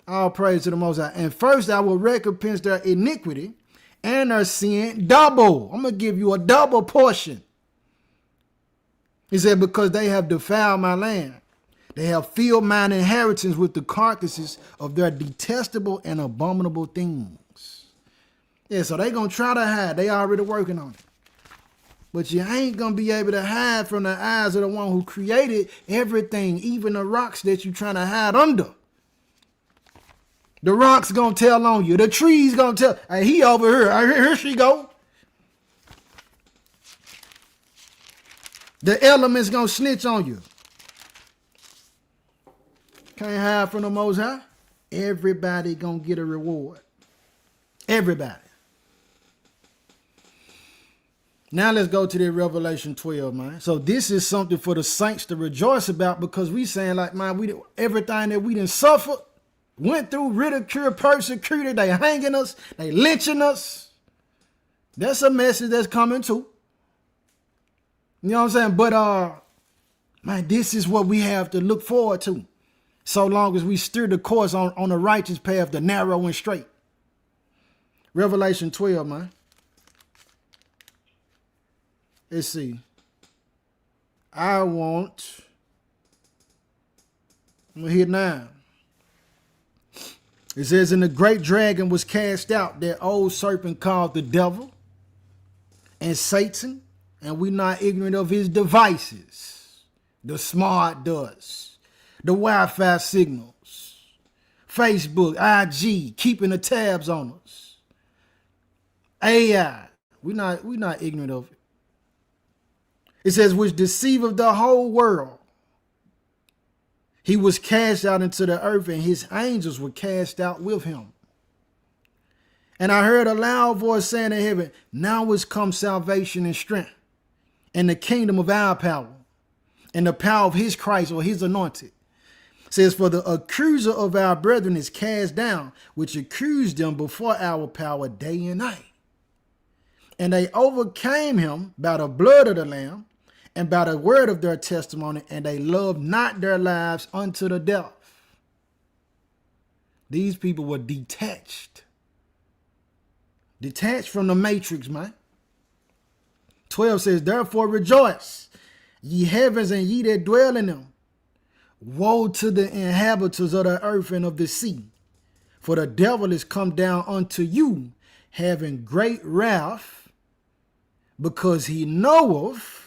All praise to the Most High. And first I will recompense their iniquity and their sin double. I'm going to give you a double portion. He said, because they have defiled my land. They have filled mine inheritance with the carcasses of their detestable and abominable things. Yeah, so they're going to try to hide. They already working on it. But you ain't going to be able to hide from the eyes of the one who created everything, even the rocks that you're trying to hide under. The rocks going to tell on you. The trees going to tell. Hey, he over here. Here she go. The elements going to snitch on you. Can't hide from the Most High. Everybody going to get a reward. Everybody. Now let's go to the Revelation 12, man. So this is something for the saints to rejoice about, because we saying like, man, everything that we done suffered, went through, ridicule, persecuted, they hanging us, they lynching us. That's a message that's coming too. You know what I'm saying? But man, this is what we have to look forward to, so long as we steer the course on the righteous path, the narrow and straight. Revelation 12, man. Let's see. I'm going to hit 9. It says, and the great dragon was cast out, that old serpent called the devil and Satan, and we not ignorant of his devices, the smart does, the Wi-Fi signals, Facebook, IG, keeping the tabs on us, AI. We not ignorant of it. It says, which deceiveth the whole world. He was cast out into the earth, and his angels were cast out with him. And I heard a loud voice saying in heaven, now is come salvation and strength, and the kingdom of our power, and the power of his Christ, or his anointed. It says, for the accuser of our brethren is cast down, which accused them before our power day and night. And they overcame him by the blood of the Lamb, and by the word of their testimony, and they loved not their lives unto the death. These people were detached. Detached from the matrix, man. 12 says, therefore rejoice, ye heavens and ye that dwell in them. Woe to the inhabitants of the earth and of the sea, for the devil is come down unto you, having great wrath, because he knoweth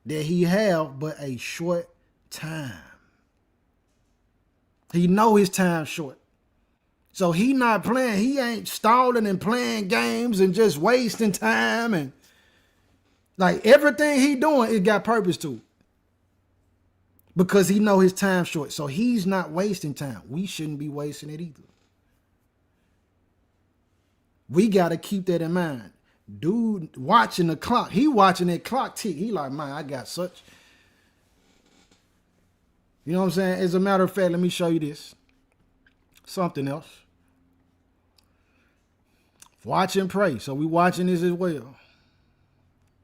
that he have but a short time. He know his time short. So he not playing. He ain't stalling and playing games and just wasting time. And like everything he doing, it got purpose to it. Because he know his time short. So he's not wasting time. We shouldn't be wasting it either. We got to keep that in mind. Dude watching the clock. He watching that clock tick. He like, man, I got such. You know what I'm saying? As a matter of fact, let me show you this. Something else. Watch and pray. So we watching this as well.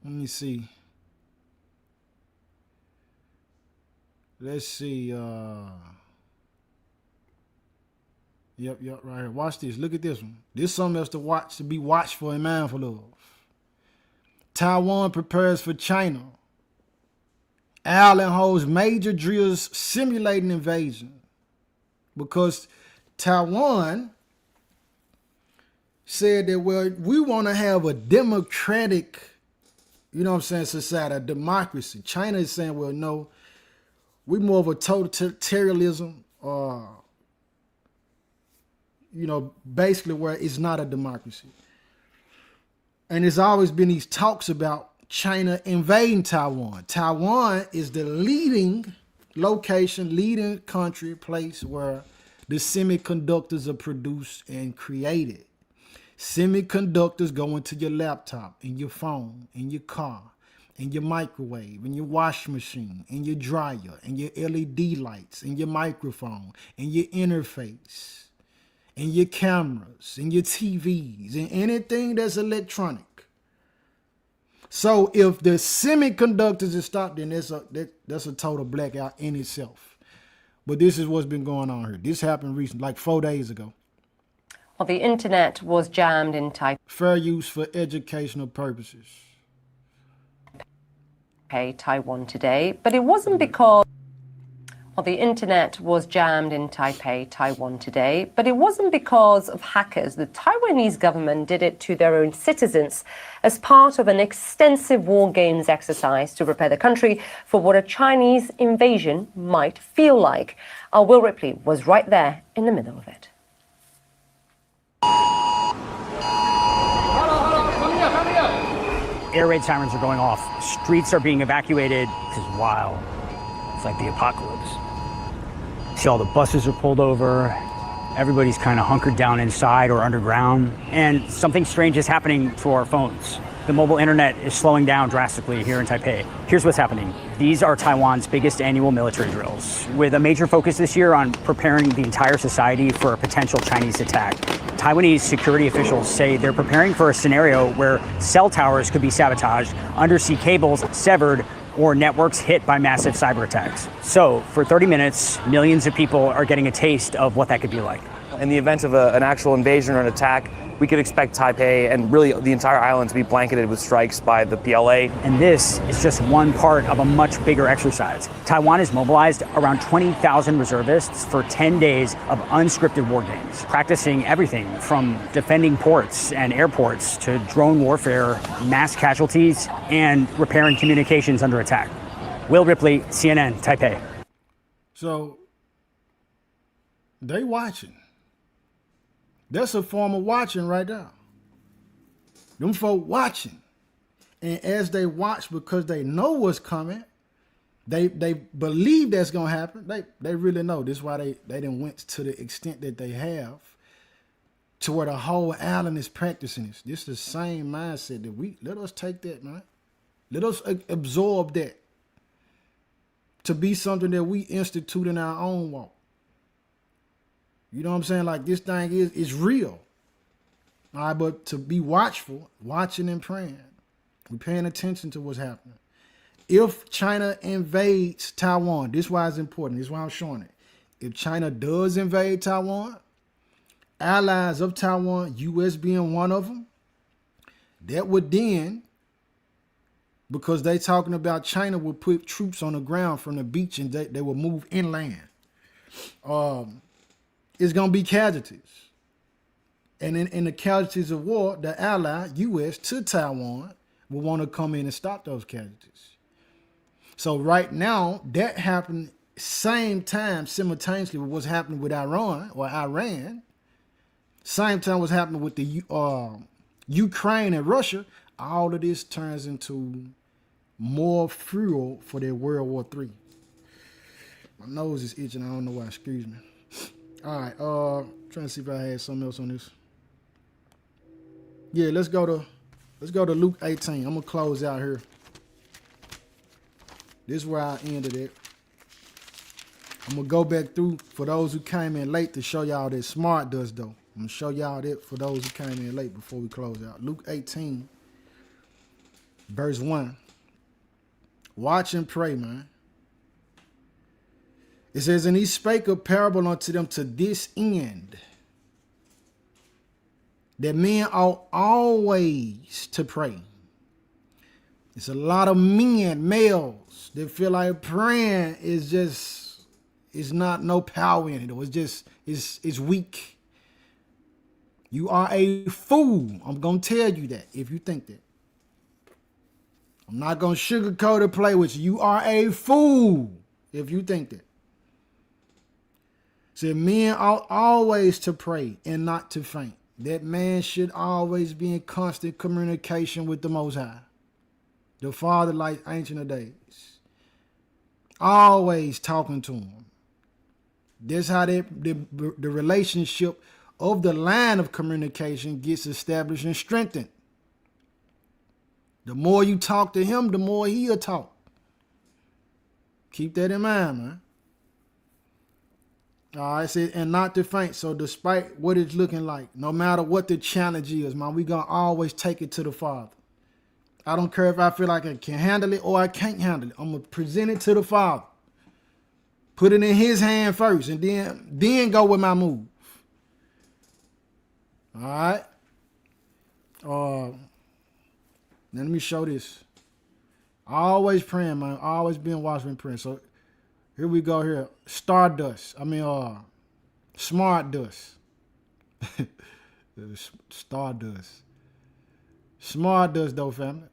Let me see. Let's see. Yep, right here. Watch this. Look at this one. This is something else to watch, to be watchful and mindful of. Taiwan prepares for China. Allen holds major drills simulating invasion. Because Taiwan said that, well, we want to have a democratic, you know what I'm saying, society, a democracy. China is saying, well, no, we're more of a totalitarianism, you know, basically where it's not a democracy. And there's always been these talks about China invading Taiwan. Taiwan is the leading location, leading country, place where the semiconductors are produced and created. Semiconductors go into your laptop, in your phone, in your car, in your microwave, in your washing machine, in your dryer, in your LED lights, in your microphone, in your interface, in your cameras, in your TVs, in anything that's electronic. So if the semiconductors are stopped, then that's a total blackout in itself. But this is what's been going on here. This happened recently, like 4 days ago. Well, the internet was jammed in Taipei, Fair use for educational purposes. Taiwan today, but it wasn't because... Well, the internet was jammed in Taipei, Taiwan today, but it wasn't because of hackers. The Taiwanese government did it to their own citizens as part of an extensive war games exercise to prepare the country for what a Chinese invasion might feel like. Our Will Ripley was right there in the middle of it. Air raid sirens are going off. Streets are being evacuated. This is wild. It's like the apocalypse. See, all the buses are pulled over. Everybody's kind of hunkered down inside or underground. And something strange is happening to our phones. The mobile internet is slowing down drastically here in Taipei. Here's what's happening. These are Taiwan's biggest annual military drills, with a major focus this year on preparing the entire society for a potential Chinese attack. Taiwanese security officials say they're preparing for a scenario where cell towers could be sabotaged, undersea cables severed, or networks hit by massive cyber attacks. So for 30 minutes, millions of people are getting a taste of what that could be like. In the event of an actual invasion or an attack, we could expect Taipei and really the entire island to be blanketed with strikes by the PLA. And this is just one part of a much bigger exercise. Taiwan has mobilized around 20,000 reservists for 10 days of unscripted war games, practicing everything from defending ports and airports to drone warfare, mass casualties, and repairing communications under attack. Will Ripley, CNN, Taipei. So they watching. That's a form of watching right there. Them folk watching. And as they watch, because they know what's coming, they believe that's going to happen. They really know. This is why they didn't went to the extent that they have, to where the whole island is practicing this. This is the same mindset that let us take that, man. Let us absorb that to be something that we institute in our own walk. You know what I'm saying? Like, this thing is real. All right, but to be watchful, watching and praying, we're paying attention to what's happening. If China invades Taiwan, this is why it's important. This is why I'm showing it. If China does invade Taiwan, allies of Taiwan, U.S. being one of them, that would then, because they talking about China would put troops on the ground from the beach and they will move inland. It's going to be casualties. And in the casualties of war, the ally, U.S., to Taiwan will want to come in and stop those casualties. So right now, that happened same time, simultaneously with what's happening with Iran. Same time what's happening with the Ukraine and Russia. All of this turns into more fuel for their World War III. My nose is itching. I don't know why. Excuse me. All right, trying to see if I had something else on this. Yeah, let's go to Let's go to Luke 18. I'm going to close out here. This is where I ended it. I'm going to go back through for those who came in late to show y'all that smart does, though. I'm going to show y'all that for those who came in late before we close out. Luke 18, verse 1. Watch and pray, man. It says, and he spake a parable unto them to this end, that men ought always to pray. It's a lot of men, males, that feel like praying is just, it's not no power in it. It's just, it's weak. You are a fool. I'm going to tell you that if you think that. I'm not going to sugarcoat or play with you. You are a fool if you think that. Said men ought always to pray and not to faint. That man should always be in constant communication with the Most High, the Father like Ancient of Days. Always talking to him. That's how the relationship of the line of communication gets established and strengthened. The more you talk to him, the more he'll talk. Keep that in mind, man. All right, said, and not to faint. So despite what it's looking like, no matter what the challenge is, man, we going to always take it to the Father. I don't care if I feel like I can handle it or I can't handle it. I'm going to present it to the Father. Put it in his hand first and then go with my move. All right. Let me show this. Always praying, man. Always being watching praying. So here we go here. Stardust. Smart dust. Stardust. Smart dust, though, family.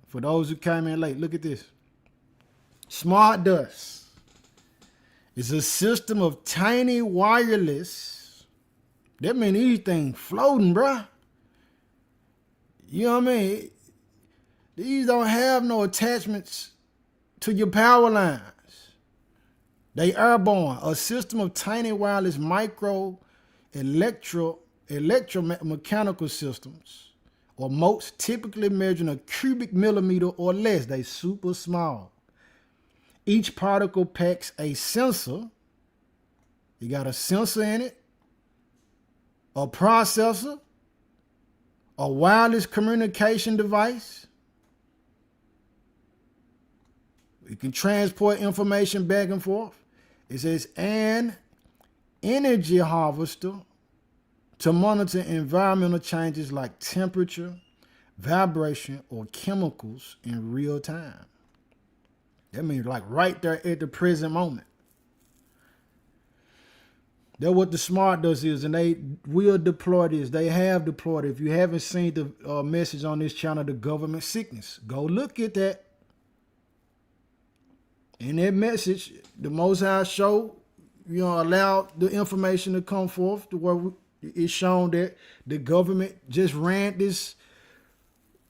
For those who came in late, look at this. Smart dust is a system of tiny wireless. That means anything floating, bruh. You know what I mean? These don't have no attachments to your power lines. They airborne. A system of tiny wireless micro electromechanical systems, or motes, typically measuring a cubic millimeter or less. They super small. Each particle packs a sensor. You got a sensor in it, a processor, a wireless communication device. It can transport information back and forth. It says an energy harvester to monitor environmental changes like temperature, vibration, or chemicals in real time. That means like right there at the present moment. That's what the smart does is, and they will deploy this. They have deployed it. If you haven't seen the message on this channel, the government sickness, go look at that. In that message, the Most High show, allowed the information to come forth to where it's shown that the government just ran this,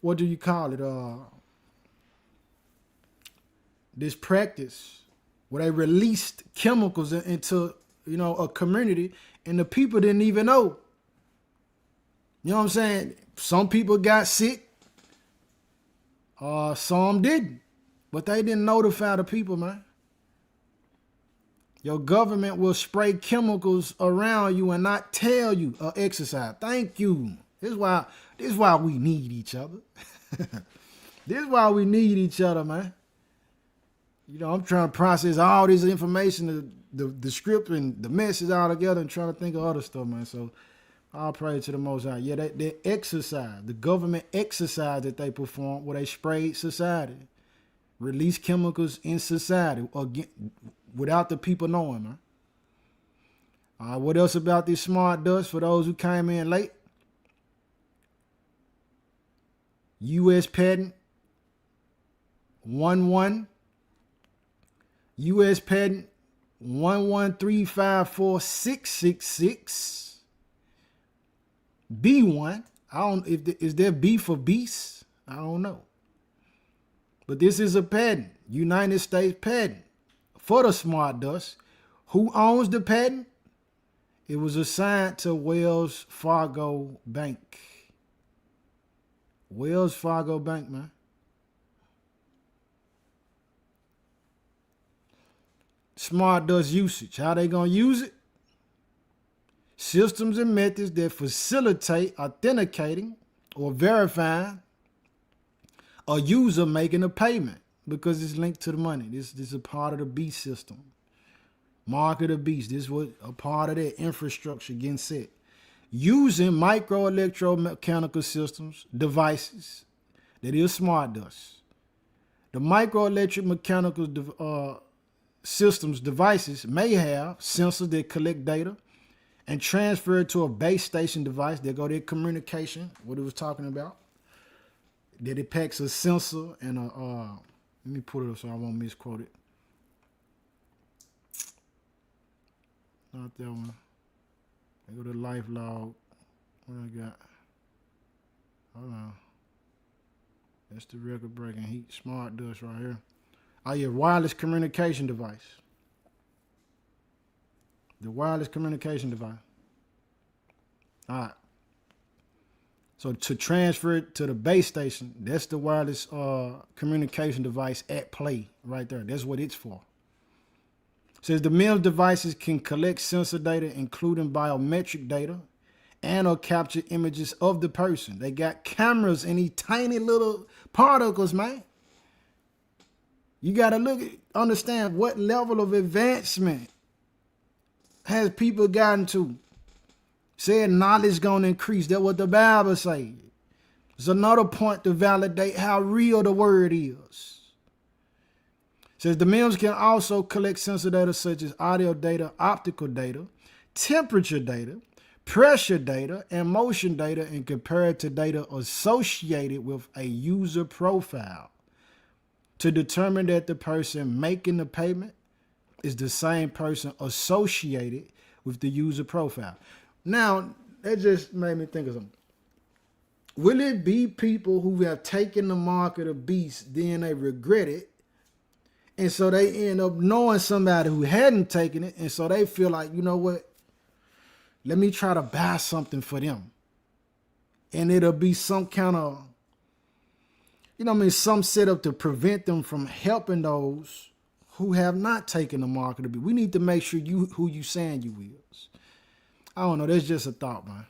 what do you call it? This practice where they released chemicals into, a community and the people didn't even know. You know what I'm saying? Some people got sick, some didn't. But they didn't notify the people, man. Your government will spray chemicals around you and not tell you or exercise. Thank you. This is why we need each other. This is why we need each other, man. I'm trying to process all this information, the script and the message all together and trying to think of other stuff, man. So I'll pray to the Most High. Yeah, they exercise, the government exercise that they perform where they sprayed society. Release chemicals in society again, without the people knowing, man. All right, what else about this smart dust for those who came in late? U.S. patent 1135466. B1. Is there B for beast? I don't know. But this is a patent, United States patent for the smart dust. Who owns the patent? It was assigned to Wells Fargo Bank. Wells Fargo Bank, man. Smart Dust usage. How they gonna use it? Systems and methods that facilitate authenticating or verifying a user making a payment because it's linked to the money. This is a part of the beast system. Mark of the beast. This was a part of that infrastructure getting set. Using micro electromechanical systems, devices, that is smart dust. The micro electric mechanical systems, devices may have sensors that collect data and transfer it to a base station device. There go their communication, what it was talking about. That it packs a sensor and a, let me put it up so I won't misquote it. Not that one. I go to life log. What I got? Hold on. That's the record breaking heat. Smart dust right here. Oh yeah, wireless communication device. The wireless communication device. All right. So to transfer it to the base station, that's the wireless communication device at play right there. That's what it's for. It says the MEMS devices can collect sensor data, including biometric data, and or capture images of the person. They got cameras in these tiny little particles, man. You got to understand what level of advancement has people gotten to. Said knowledge going to increase. That's what the Bible says. It's another point to validate how real the word is. It says the MEMS can also collect sensor data such as audio data, optical data, temperature data, pressure data, and motion data, and compare it to data associated with a user profile to determine that the person making the payment is the same person associated with the user profile. Now, that just made me think of something. Will it be people who have taken the mark of the beast, then they regret it, and so they end up knowing somebody who hadn't taken it, and so they feel like, you know what, let me try to buy something for them. And it'll be some kind of, some setup to prevent them from helping those who have not taken the mark of the beast. We need to make sure who you saying you is. I don't know. That's just a thought, man.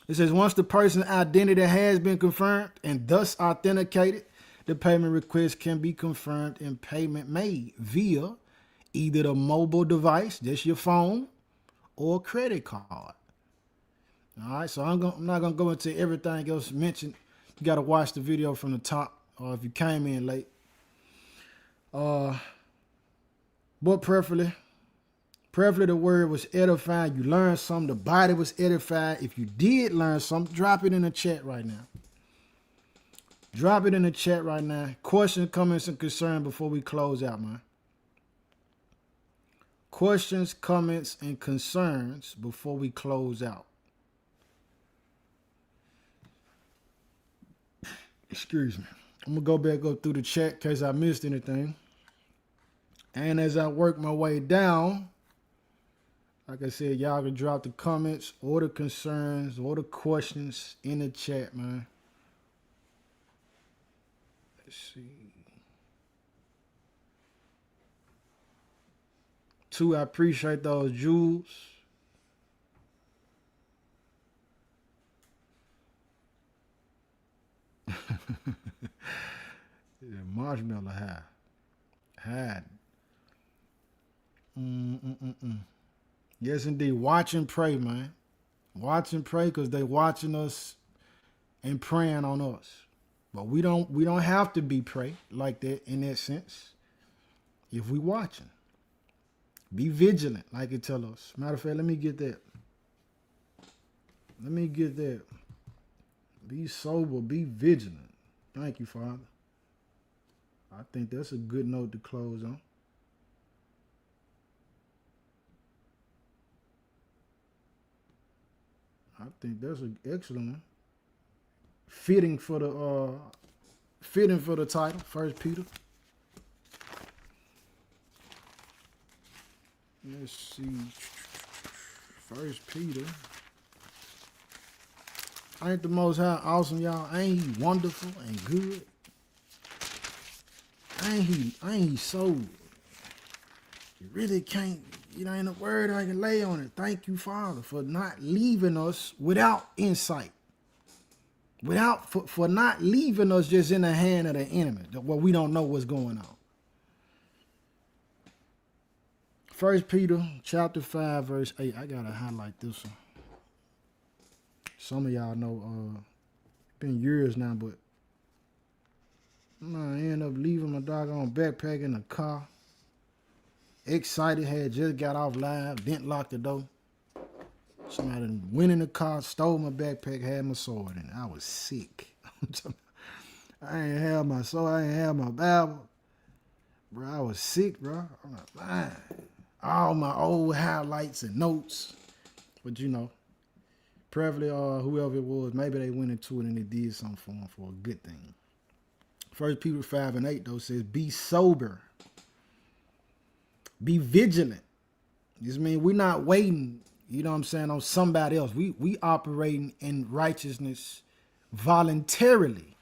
It says once the person's identity has been confirmed and thus authenticated, the payment request can be confirmed and payment made via either the mobile device, that's your phone, or credit card. All right, so I'm not going to go into everything else mentioned. You got to watch the video from the top, or if you came in late. But preferably the word was edifying. You learned something. The body was edified. If you did learn something, drop it in the chat right now. Drop it in the chat right now. Questions, comments, and concerns before we close out, man. Questions, comments, and concerns before we close out. Excuse me. I'm going to go through the chat in case I missed anything. And as I work my way down, like I said, y'all can drop the comments or the concerns or the questions in the chat, man. Let's see. 2, I appreciate those jewels. Yeah, marshmallow high. Yes, indeed. Watch and pray, man. Watch and pray because they watching us and praying on us. But we don't have to be pray like that in that sense. If we watching. Be vigilant, like it tell us. Matter of fact, let me get that. Be sober, be vigilant. Thank you, Father. I think that's a good note to close on. I think that's an excellent one. Fitting for the title, 1 Peter. Let's see. 1 Peter. Ain't the Most High awesome, y'all? Ain't he wonderful and good? Ain't he so, you really can't, ain't a word I can lay on it. Thank you, Father, for not leaving us without insight. For not leaving us just in the hand of the enemy, where we don't know what's going on. 1 Peter chapter 5, verse 8. I gotta highlight this one. Some of y'all know, been years now, but I ended up leaving my doggone backpack in the car. Excited, had just got off live, didn't lock the door. Somebody went in the car, stole my backpack, had my sword in it. I was sick. I ain't have my sword, I ain't have my Bible. Bro, I was sick, bro. I'm like, man. All my old highlights and notes. But probably whoever it was, maybe they went into it and they did something for them for a good thing. 1 Peter 5 and 8 though says, be sober. Be vigilant. This means we're not waiting, on somebody else. We operating in righteousness voluntarily.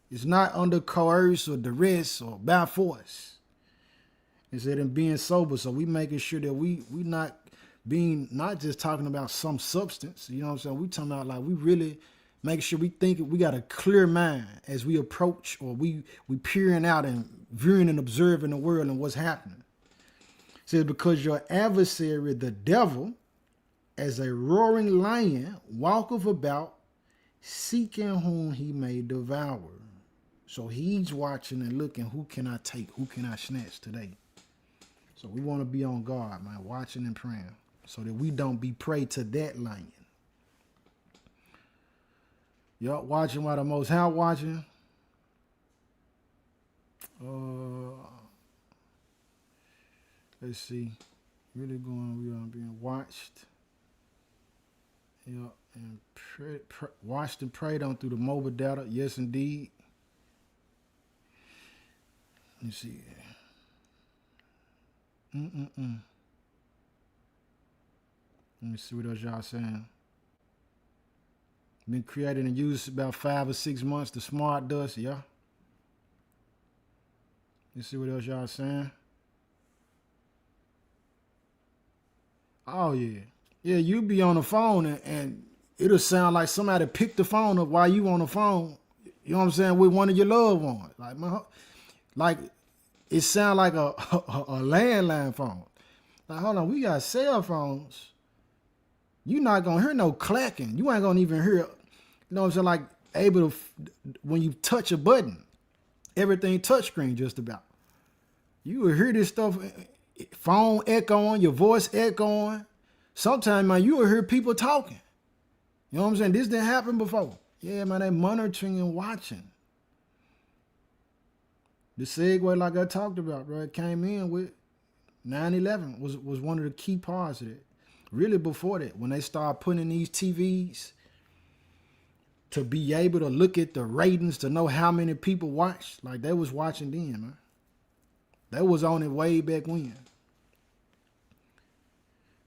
It's not under coerce or duress or by force. It's in being sober. So we making sure that we not being, not just talking about some substance, we talking about like we really make sure we think we got a clear mind as we approach or we peering out and viewing and observing the world and what's happening. It says, because your adversary, the devil, as a roaring lion, walketh about, seeking whom he may devour. So he's watching and looking, who can I take? Who can I snatch today? So we want to be on guard, man, watching and praying so that we don't be prey to that lion. Y'all watching while the Most High watching. Let's see. Really going, we are being watched. Yeah, and watched and prayed on through the mobile data. Yes, indeed. Let me see. Let me see what else y'all saying. Been created and used about 5 or 6 months. The Smart Dust, yeah. Let's see what else y'all saying. Oh, yeah. Yeah, you be on the phone and it'll sound like somebody picked the phone up while you on the phone. You know what I'm saying? With one of your loved ones. Like it sound like a landline phone. Like, hold on, we got cell phones. You're not going to hear no clacking. You ain't going to even hear, you know what I'm saying, like able to, when you touch a button, everything touchscreen just about. You will hear this stuff, phone echoing, your voice echoing. Sometimes, man, you will hear people talking. You know what I'm saying? This didn't happen before. Yeah, man, they monitoring and watching. The segue, like I talked about, bro, it came in with 9/11 was one of the key parts of it. Really before that, when they started putting in these TVs to be able to look at the ratings to know how many people watched, like they was watching then, man. That was on it way back when.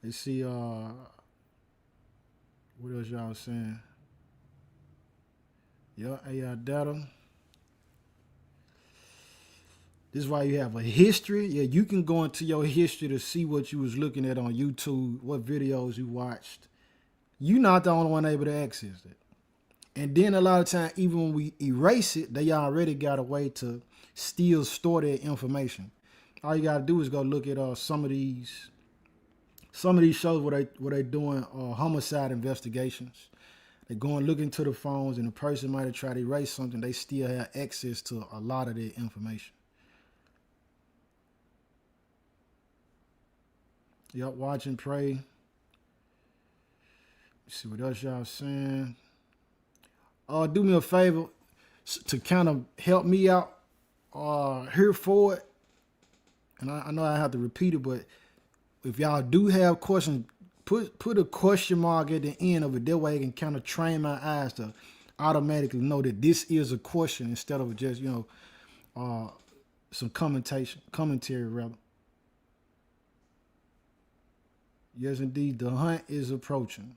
Let's see, what else y'all saying? Yeah, AI data. This is why you have a history. Yeah, you can go into your history to see what you was looking at on YouTube, what videos you watched. You're not the only one able to access it. And then a lot of times, even when we erase it, they already got a way to still store that information. All you gotta do is go look at some of these shows where they doing homicide investigations. They go and look into the phones, and the person might have tried to erase something. They still have access to a lot of their information. Yep, watch and pray. Let's see what else y'all saying. Do me a favor to kind of help me out here for it. And I know I have to repeat it, but if y'all do have questions, put a question mark at the end of it. That way it can kind of train my eyes to automatically know that this is a question instead of just, some commentary rather. Yes, indeed, the hunt is approaching.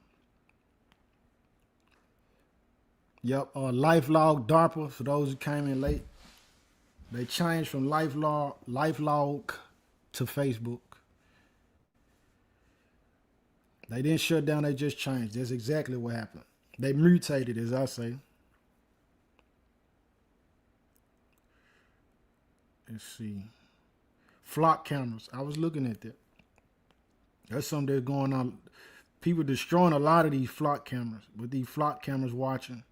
Yep, LifeLog DARPA, for those who came in late. They changed from LifeLog to Facebook. They didn't shut down, they just changed. That's exactly what happened. They mutated, as I say. Let's see. Flock cameras. I was looking at that. That's something that's going on. People destroying a lot of these flock cameras, with these flock cameras watching.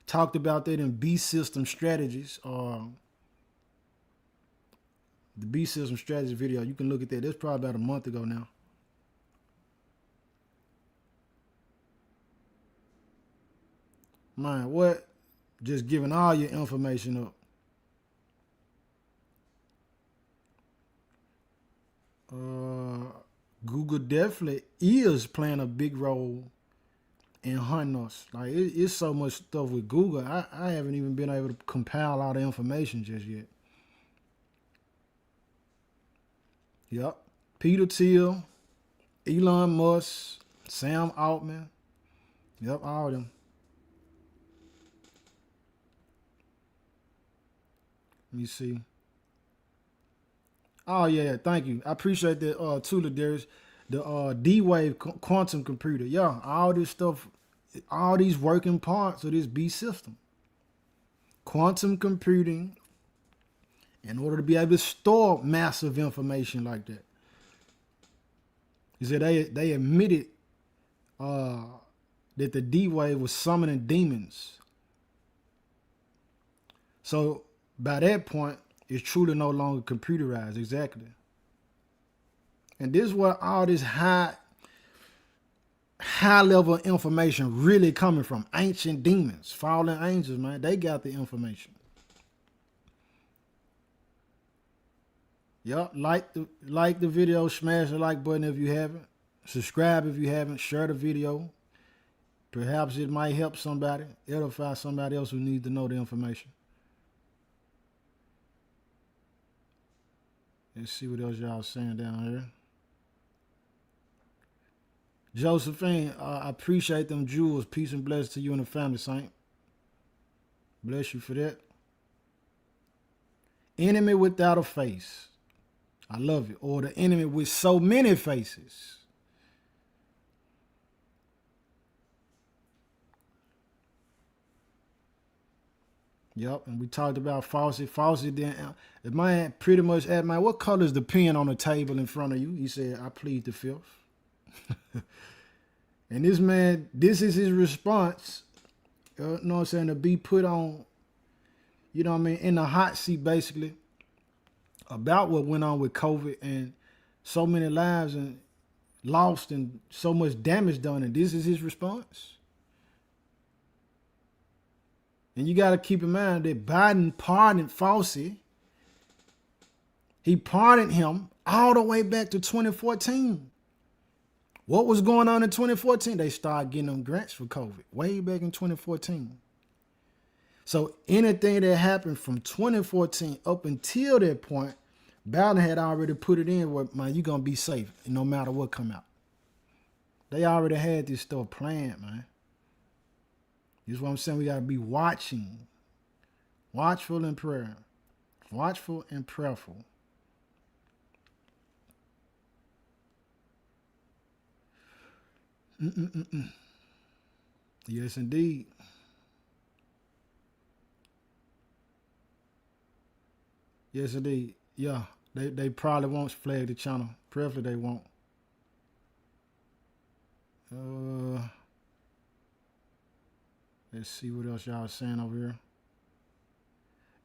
Talked about that in B System Strategies. The B System Strategies video. You can look at that. That's probably about a month ago now. Man, what? Just giving all your information up. Google definitely is playing a big role in hunting us. Like, it's so much stuff with Google. I haven't even been able to compile all the information just yet. Yep. Peter Thiel, Elon Musk, Sam Altman. Yep, all of them. Let me see. Oh, yeah, thank you. I appreciate that, Tula Darius. The D-Wave quantum computer. Yeah, all this stuff, all these working parts of this B system. Quantum computing, in order to be able to store massive information like that. He said they admitted that the D-Wave was summoning demons. So by that point, it's truly no longer computerized. Exactly. And this is where all this high level information really coming from. Ancient demons, fallen angels, man. They got the information. Yup, like the video, smash the like button if you haven't. Subscribe if you haven't. Share the video. Perhaps it might help somebody, edify somebody else who needs to know the information. Let's see what else y'all saying down here. Josephine, I appreciate them jewels. Peace and blessings to you and the family, Saint. Bless you for that. Enemy without a face. I love it. Or the enemy with so many faces. Yep, and we talked about Fawcett. Fawcett then, the man pretty much asked, man, what color is the pen on the table in front of you? He said, I plead the fifth. And this man, this is his response, you know what I'm saying, to be put on, you know what I mean, in the hot seat basically, about what went on with COVID and so many lives and lost and so much damage done. And this is his response. And you got to keep in mind that Biden pardoned Fauci. He pardoned him all the way back to 2014. What was going on in 2014? They started getting them grants for COVID way back in 2014. So anything that happened from 2014 up until that point, Biden had already put it in where, man, you're going to be safe no matter what come out. They already had this stuff planned, man. This is what I'm saying. We got to be watching. Watchful in prayer. Watchful and prayerful. Yes, indeed. Yes, indeed. Yeah, they probably won't flag the channel. Preferably they won't. Let's see what else y'all saying over here.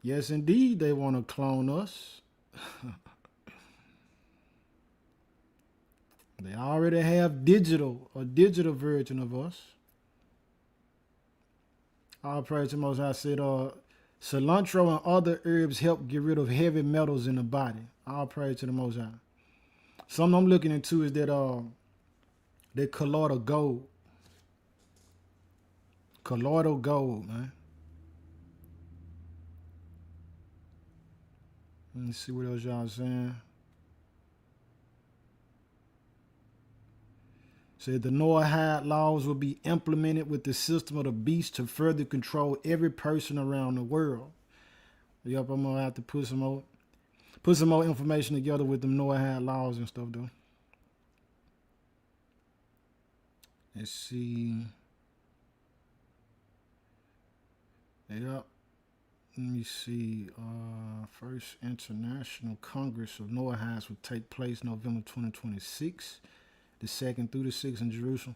Yes, indeed, they want to clone us. They already have a digital version of us. All praise to the Most High. Said, cilantro and other herbs help get rid of heavy metals in the body. All praise to the Most High. Something I'm looking into is that colloidal gold. Colloidal gold, man. Let me see what else y'all saying. Said the Noahide laws will be implemented with the system of the beast to further control every person around the world. Yup, I'm gonna have to put some more information together with them Noahide laws and stuff though. Let's see. Yep. Let me see. First International Congress of Noahides will take place November 2026. The 2nd through the 6th in Jerusalem.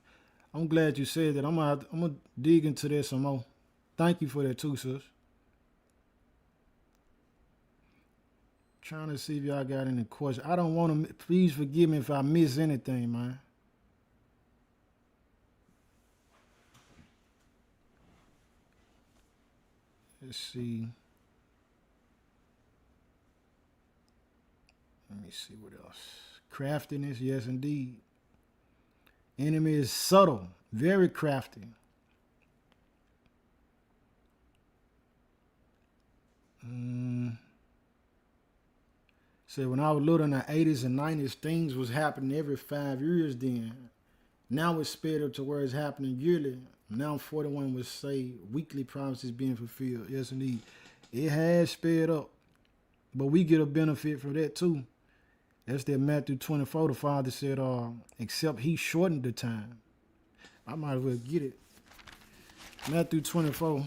I'm glad you said that. I'm gonna dig into that some more. Thank you for that too, sis. Trying to see if y'all got any questions. I don't want to. Please forgive me if I miss anything, man. Let's see. Let me see what else. Craftiness, yes, indeed. Enemy is subtle, very crafty. When I was little in the 80s and 90s, things was happening every 5 years then. Now it's sped up to where it's happening yearly. Now 41 would say weekly promises being fulfilled. Yes, indeed. It has sped up. But we get a benefit from that too. That's that Matthew 24. The Father said, except he shortened the time. I might as well get it. Matthew 24.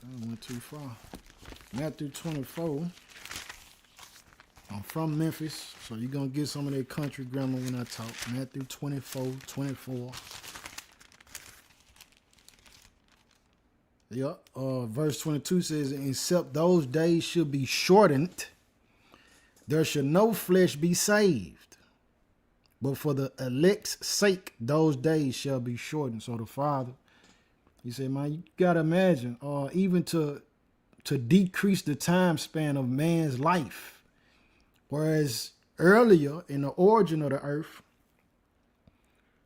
I went too far. Matthew 24. I'm from Memphis, so you're going to get some of that country grammar when I talk. Matthew 24:24. Yep. Verse 22 says, except those days should be shortened, there should no flesh be saved. But for the elect's sake, those days shall be shortened. So the Father, he said, man, you got to imagine, even to decrease the time span of man's life. Whereas earlier in the origin of the earth,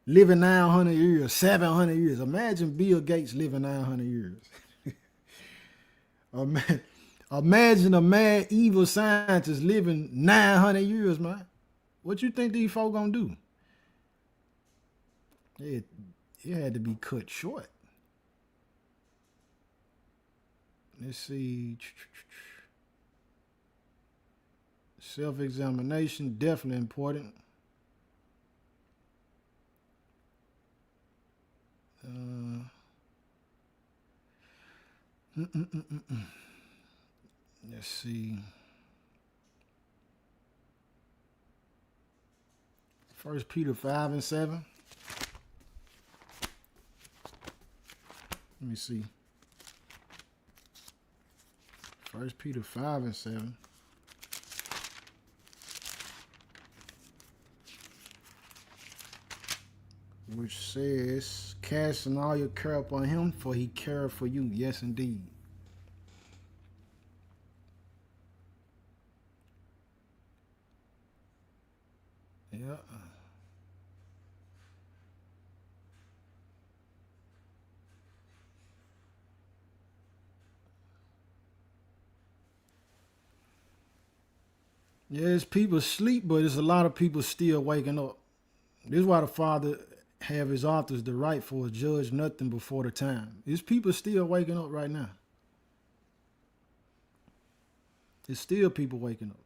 living 900 years, 700 years. Imagine Bill Gates living 900 years. Imagine a mad, evil scientist living 900 years, man. What you think these folk gonna do? It had to be cut short. Let's see. Self-examination, definitely important. Let's see. 1 Peter 5:7. Let me see. 1 Peter 5:7. Which says, casting all your care upon him, for he careth for you. Yes, indeed. Yeah. Yes, people sleep, but there's a lot of people still waking up. This is why the Father have his authors the right for a judge nothing before the time. There's people still waking up right now. There's still people waking up.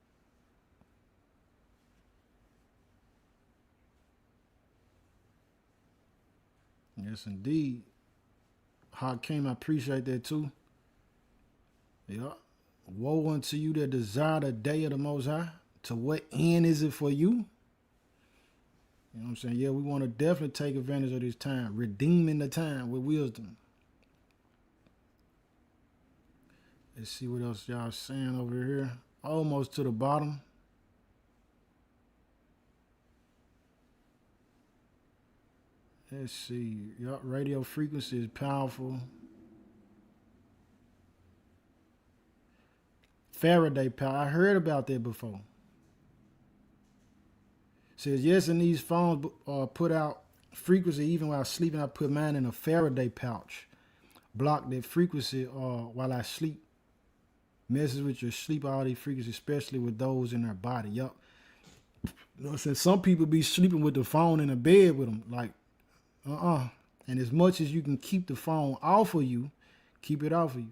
Yes, indeed. Hakeem, I appreciate that too. Yeah. Woe unto you that desire the day of the Most High. To what end is it for you? You know what I'm saying? Yeah, we want to definitely take advantage of this time, redeeming the time with wisdom. Let's see what else y'all saying over here. Almost to the bottom. Let's see. Yup, radio frequency is powerful. Faraday power. I heard about that before. Says, yes, and these phones put out frequency even while sleeping. I put mine in a Faraday pouch. Block that frequency while I sleep. Messes with your sleep, all these frequencies, especially with those in their body. Yup. You know what I'm saying? Some people be sleeping with the phone in the bed with them. Like, And as much as you can keep the phone off of you, keep it off of you.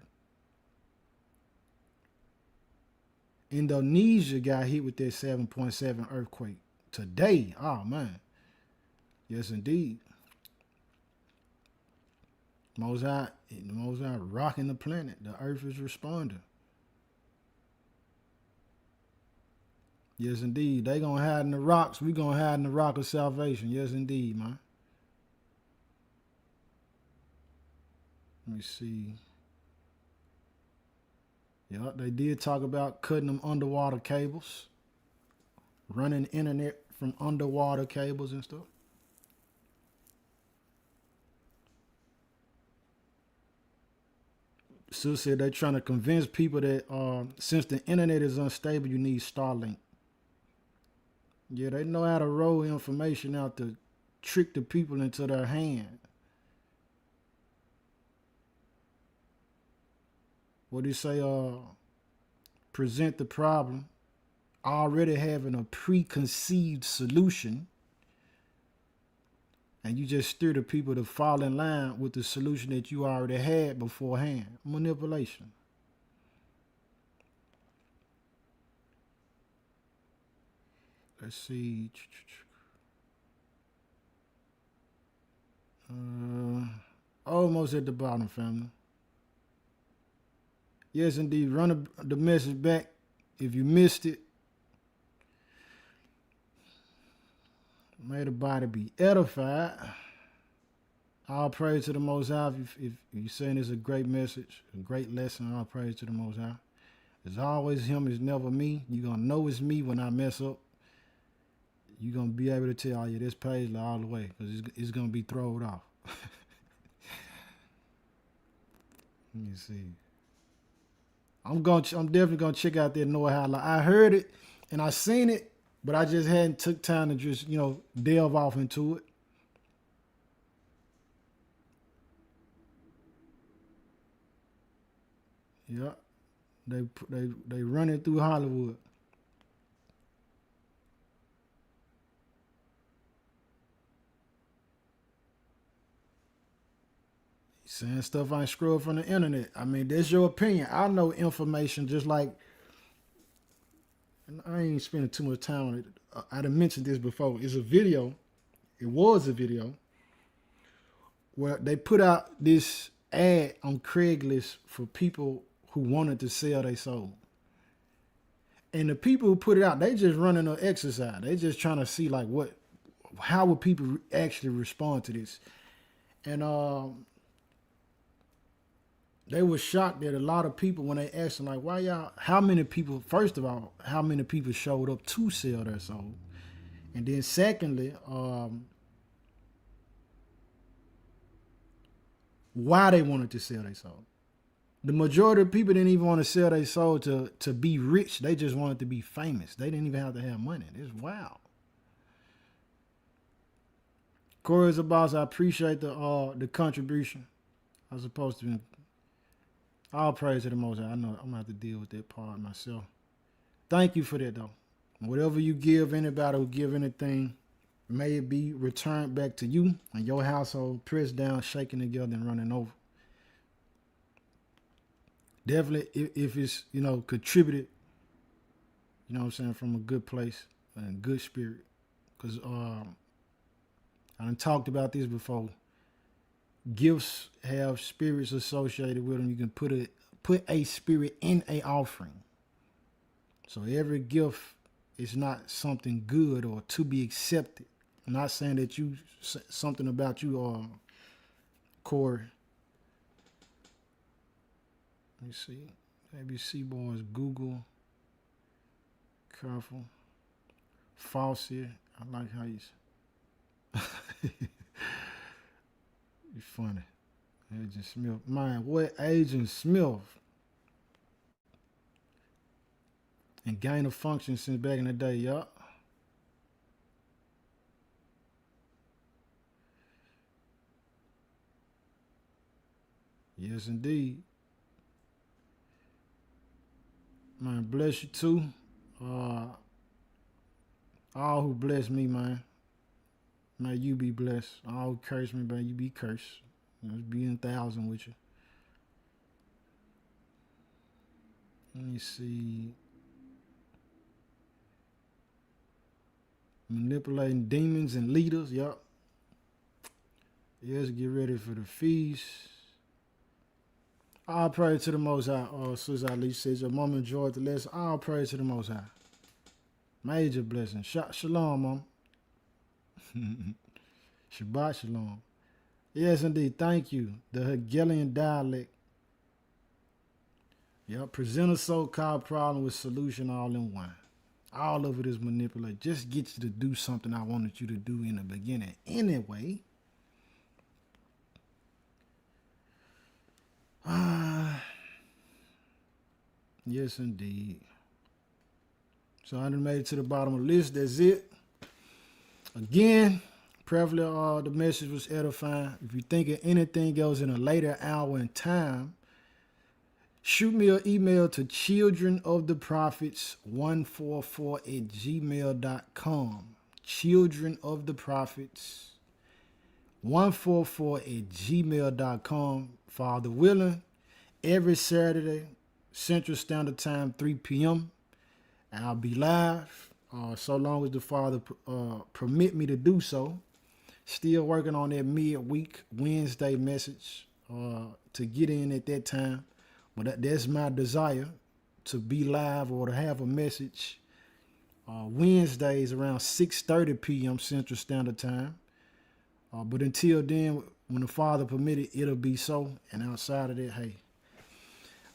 Indonesia got hit with that 7.7 earthquake today. Oh, man. Yes, indeed. Mosai rocking the planet. The earth is responding. Yes, indeed. They gonna hide in the rocks. We gonna hide in the rock of salvation. Yes, indeed, man. Let me see. Yeah, they did talk about cutting them underwater cables, running internet from underwater cables and stuff. Sue said they're trying to convince people that since the internet is unstable, you need Starlink. Yeah, they know how to roll information out to trick the people into their hand. What do you say? Present the problem, already having a preconceived solution, and you just steer the people to fall in line with the solution that you already had beforehand. Manipulation. Let's see. Almost at the bottom, family. Yes, indeed. Run the message back if you missed it. May the body be edified. All praise to the Most High. If you're saying it's a great message, a great lesson, all praise to the Most High. It's always him, it's never me. You're going to know it's me when I mess up. You're going to be able to tell, oh yeah, this page all the way, because it's going to be thrown off. Let me see. I'm definitely going to check out that Noah Highlight. I heard it and I seen it, but I just hadn't took time to just, delve off into it. Yeah. They run it through Hollywood. Saying stuff I ain't screwed from the internet. I mean, that's your opinion. I know information just like, and I ain't spending too much time on it. I done mentioned this before. It's a video. It was a video where they put out this ad on Craigslist for people who wanted to sell their soul. And the people who put it out, they just running an exercise. They just trying to see like how would people actually respond to this. And they were shocked that a lot of people, when they asked them, like, why y'all, how many people showed up to sell their soul? And then secondly, why they wanted to sell their soul. The majority of people didn't even want to sell their soul to be rich. They just wanted to be famous. They didn't even have to have money. It's wild. Corey's a boss. I appreciate the contribution. I was supposed to be. All praise to the Most High. I know I'm going to have to deal with that part myself. Thank you for that, though. Whatever you give, anybody who give anything, may it be returned back to you and your household, pressed down, shaking together, and running over. Definitely, if it's, contributed, from a good place and a good spirit. Because I done talked about this before. Gifts have spirits associated with them. You can put a spirit in a offering. So every gift is not something good or to be accepted. I'm not saying that something about you, Corey. Let me see. ABC Boys, Google. Careful. False-here. I like how you... You're funny. Agent Smith. Man, what Agent Smith? And gain of function since back in the day, y'all. Yes, indeed. Man, bless you too. All who bless me, man, may you be blessed. All who curse me, may you be cursed. Let's be in 1,000 with you. Let me see. Manipulating demons and leaders. Yup. Yes, get ready for the feast. All praise to the Most High. Sister Ali says, your mom enjoyed the lesson. All praise to the Most High. Major blessing. Shalom, mom. Shabbat shalom. Yes, indeed. Thank you. The Hegelian dialect. Yep. Present a so-called problem with solution all in one. All of it is manipulated. Just get you to do something I wanted you to do in the beginning anyway. Yes, indeed. So I done made it to the bottom of the list. That's it. Again, preferably the message was edifying. If you think of anything else in a later hour in time, shoot me an email to childrenoftheprophets144@gmail.com. Childrenoftheprophets144@gmail.com. Father willing, every Saturday, Central Standard Time, 3 p.m. I'll be live, so long as the Father permit me to do so. Still working on that midweek Wednesday message to get in at that time. But that's my desire, to be live or to have a message Wednesdays around 6:30 p.m. Central Standard Time. But until then, when the Father permitted, it'll be so. And outside of that, hey,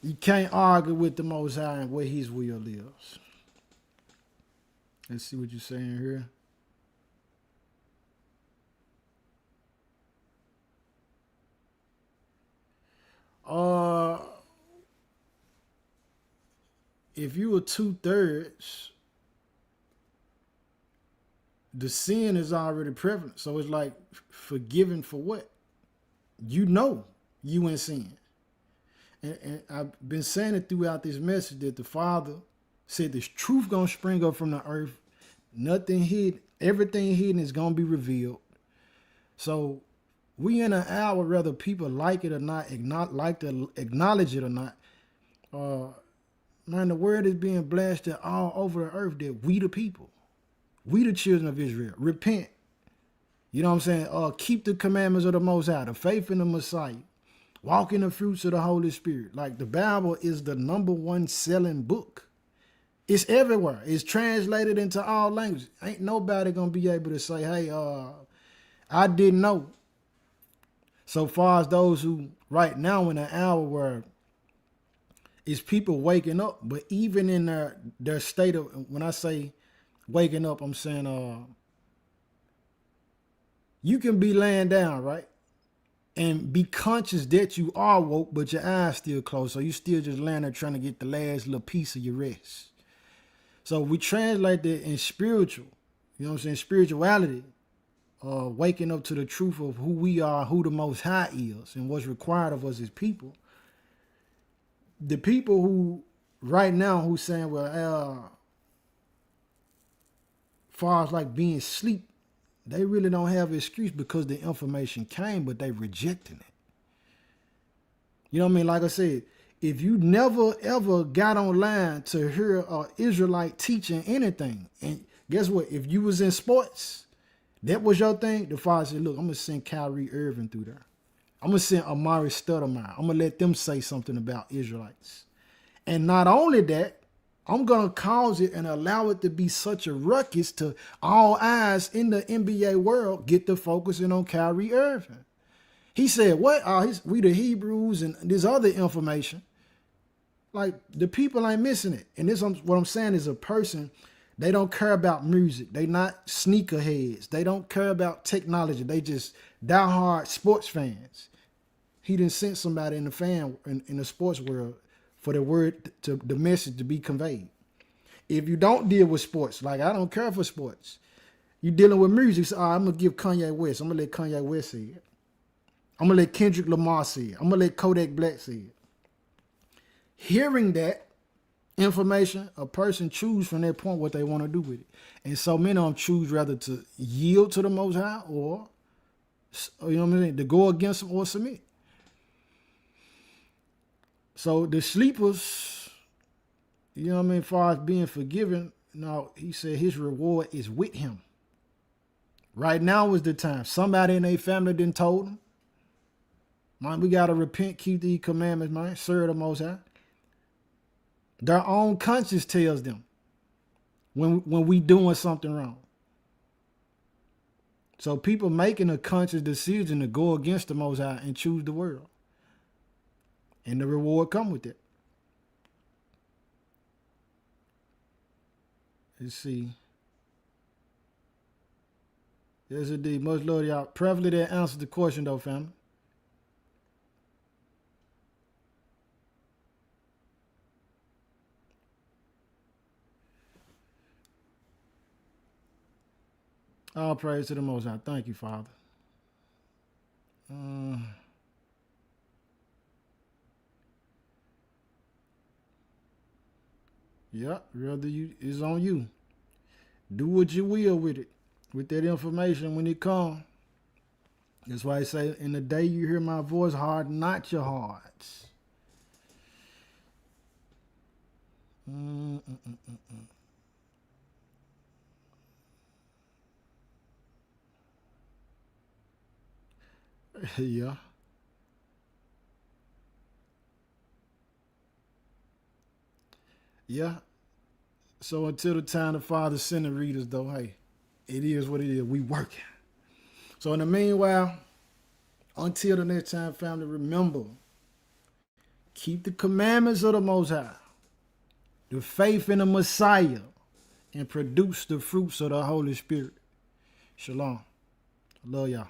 you can't argue with the Most High and where His will lives. Let's see what you're saying here. If you were 2/3, the sin is already prevalent. So it's like forgiven for what? You know you in sin. And I've been saying it throughout this message that the Father said this truth gonna spring up from the earth. Nothing hidden. Everything hidden is gonna be revealed. So we in an hour, whether people like it or not, like to acknowledge it or not. Man, the word is being blasted all over the earth that we the people, we the children of Israel, repent. You know what I'm saying? Keep the commandments of the Most High, the faith in the Messiah, walk in the fruits of the Holy Spirit. Like the Bible is the #1 selling book. It's everywhere. It's translated into all languages. Ain't nobody gonna be able to say, hey, I didn't know. So far as those who right now in an hour where it's people waking up, but even in their state of, when I say waking up, I'm saying you can be laying down, right? And be conscious that you are woke, but your eyes still closed. So you still just laying there trying to get the last little piece of your rest. So we translate that in spiritual, you know what I'm saying? Spirituality, waking up to the truth of who we are, who the Most High is, and what's required of us as people. The people who right now who saying, well, far as like being asleep, they really don't have an excuse because the information came, but they rejecting it. You know what I mean? Like I said, if you never ever got online to hear an Israelite teaching anything, and guess what? If you was in sports, that was your thing, the Father said, look, I'm going to send Kyrie Irving through there. I'm going to send Amari Stoudemire. I'm going to let them say something about Israelites. And not only that, I'm going to cause it and allow it to be such a ruckus to all eyes in the NBA world get to focusing on Kyrie Irving. He said, what? We the Hebrews and this other information. Like, the people ain't missing it. And this, what I'm saying is a person, they don't care about music. They not sneakerheads. They don't care about technology. They just diehard sports fans. He done sent somebody in the sports world for the word, to the message to be conveyed. If you don't deal with sports, like I don't care for sports, you dealing with music, so I'm going to give Kanye West. I'm going to let Kanye West say it. I'm going to let Kendrick Lamar say it. I'm going to let Kodak Black say it. Hearing that, information, a person choose from that point what they want to do with it. And so many of them choose rather to yield to the Most High or you know what I mean, to go against them or submit. So the sleepers, you know what I mean, as far as being forgiven, no, he said his reward is with him. Right now is the time. Somebody in their family didn't told them, man, we got to repent, keep these commandments, man, serve the Most High. Their own conscience tells them when we doing something wrong. So people making a conscious decision to go against the Most High and choose the world. And the reward come with it. Let's see. Yes, indeed. Much love to y'all. Preferably that answers the question, though, family. All praise to the Most High. Thank you, Father. Yeah, rather it's on you. Do what you will with it, with that information when it comes. That's why I say, in the day you hear my voice, harden not your hearts. Yeah. Yeah. So until the time the Father send the readers, though, hey, it is what it is. We working. So in the meanwhile, until the next time, family, remember, keep the commandments of the Most High, the faith in the Messiah, and produce the fruits of the Holy Spirit. Shalom. Love y'all.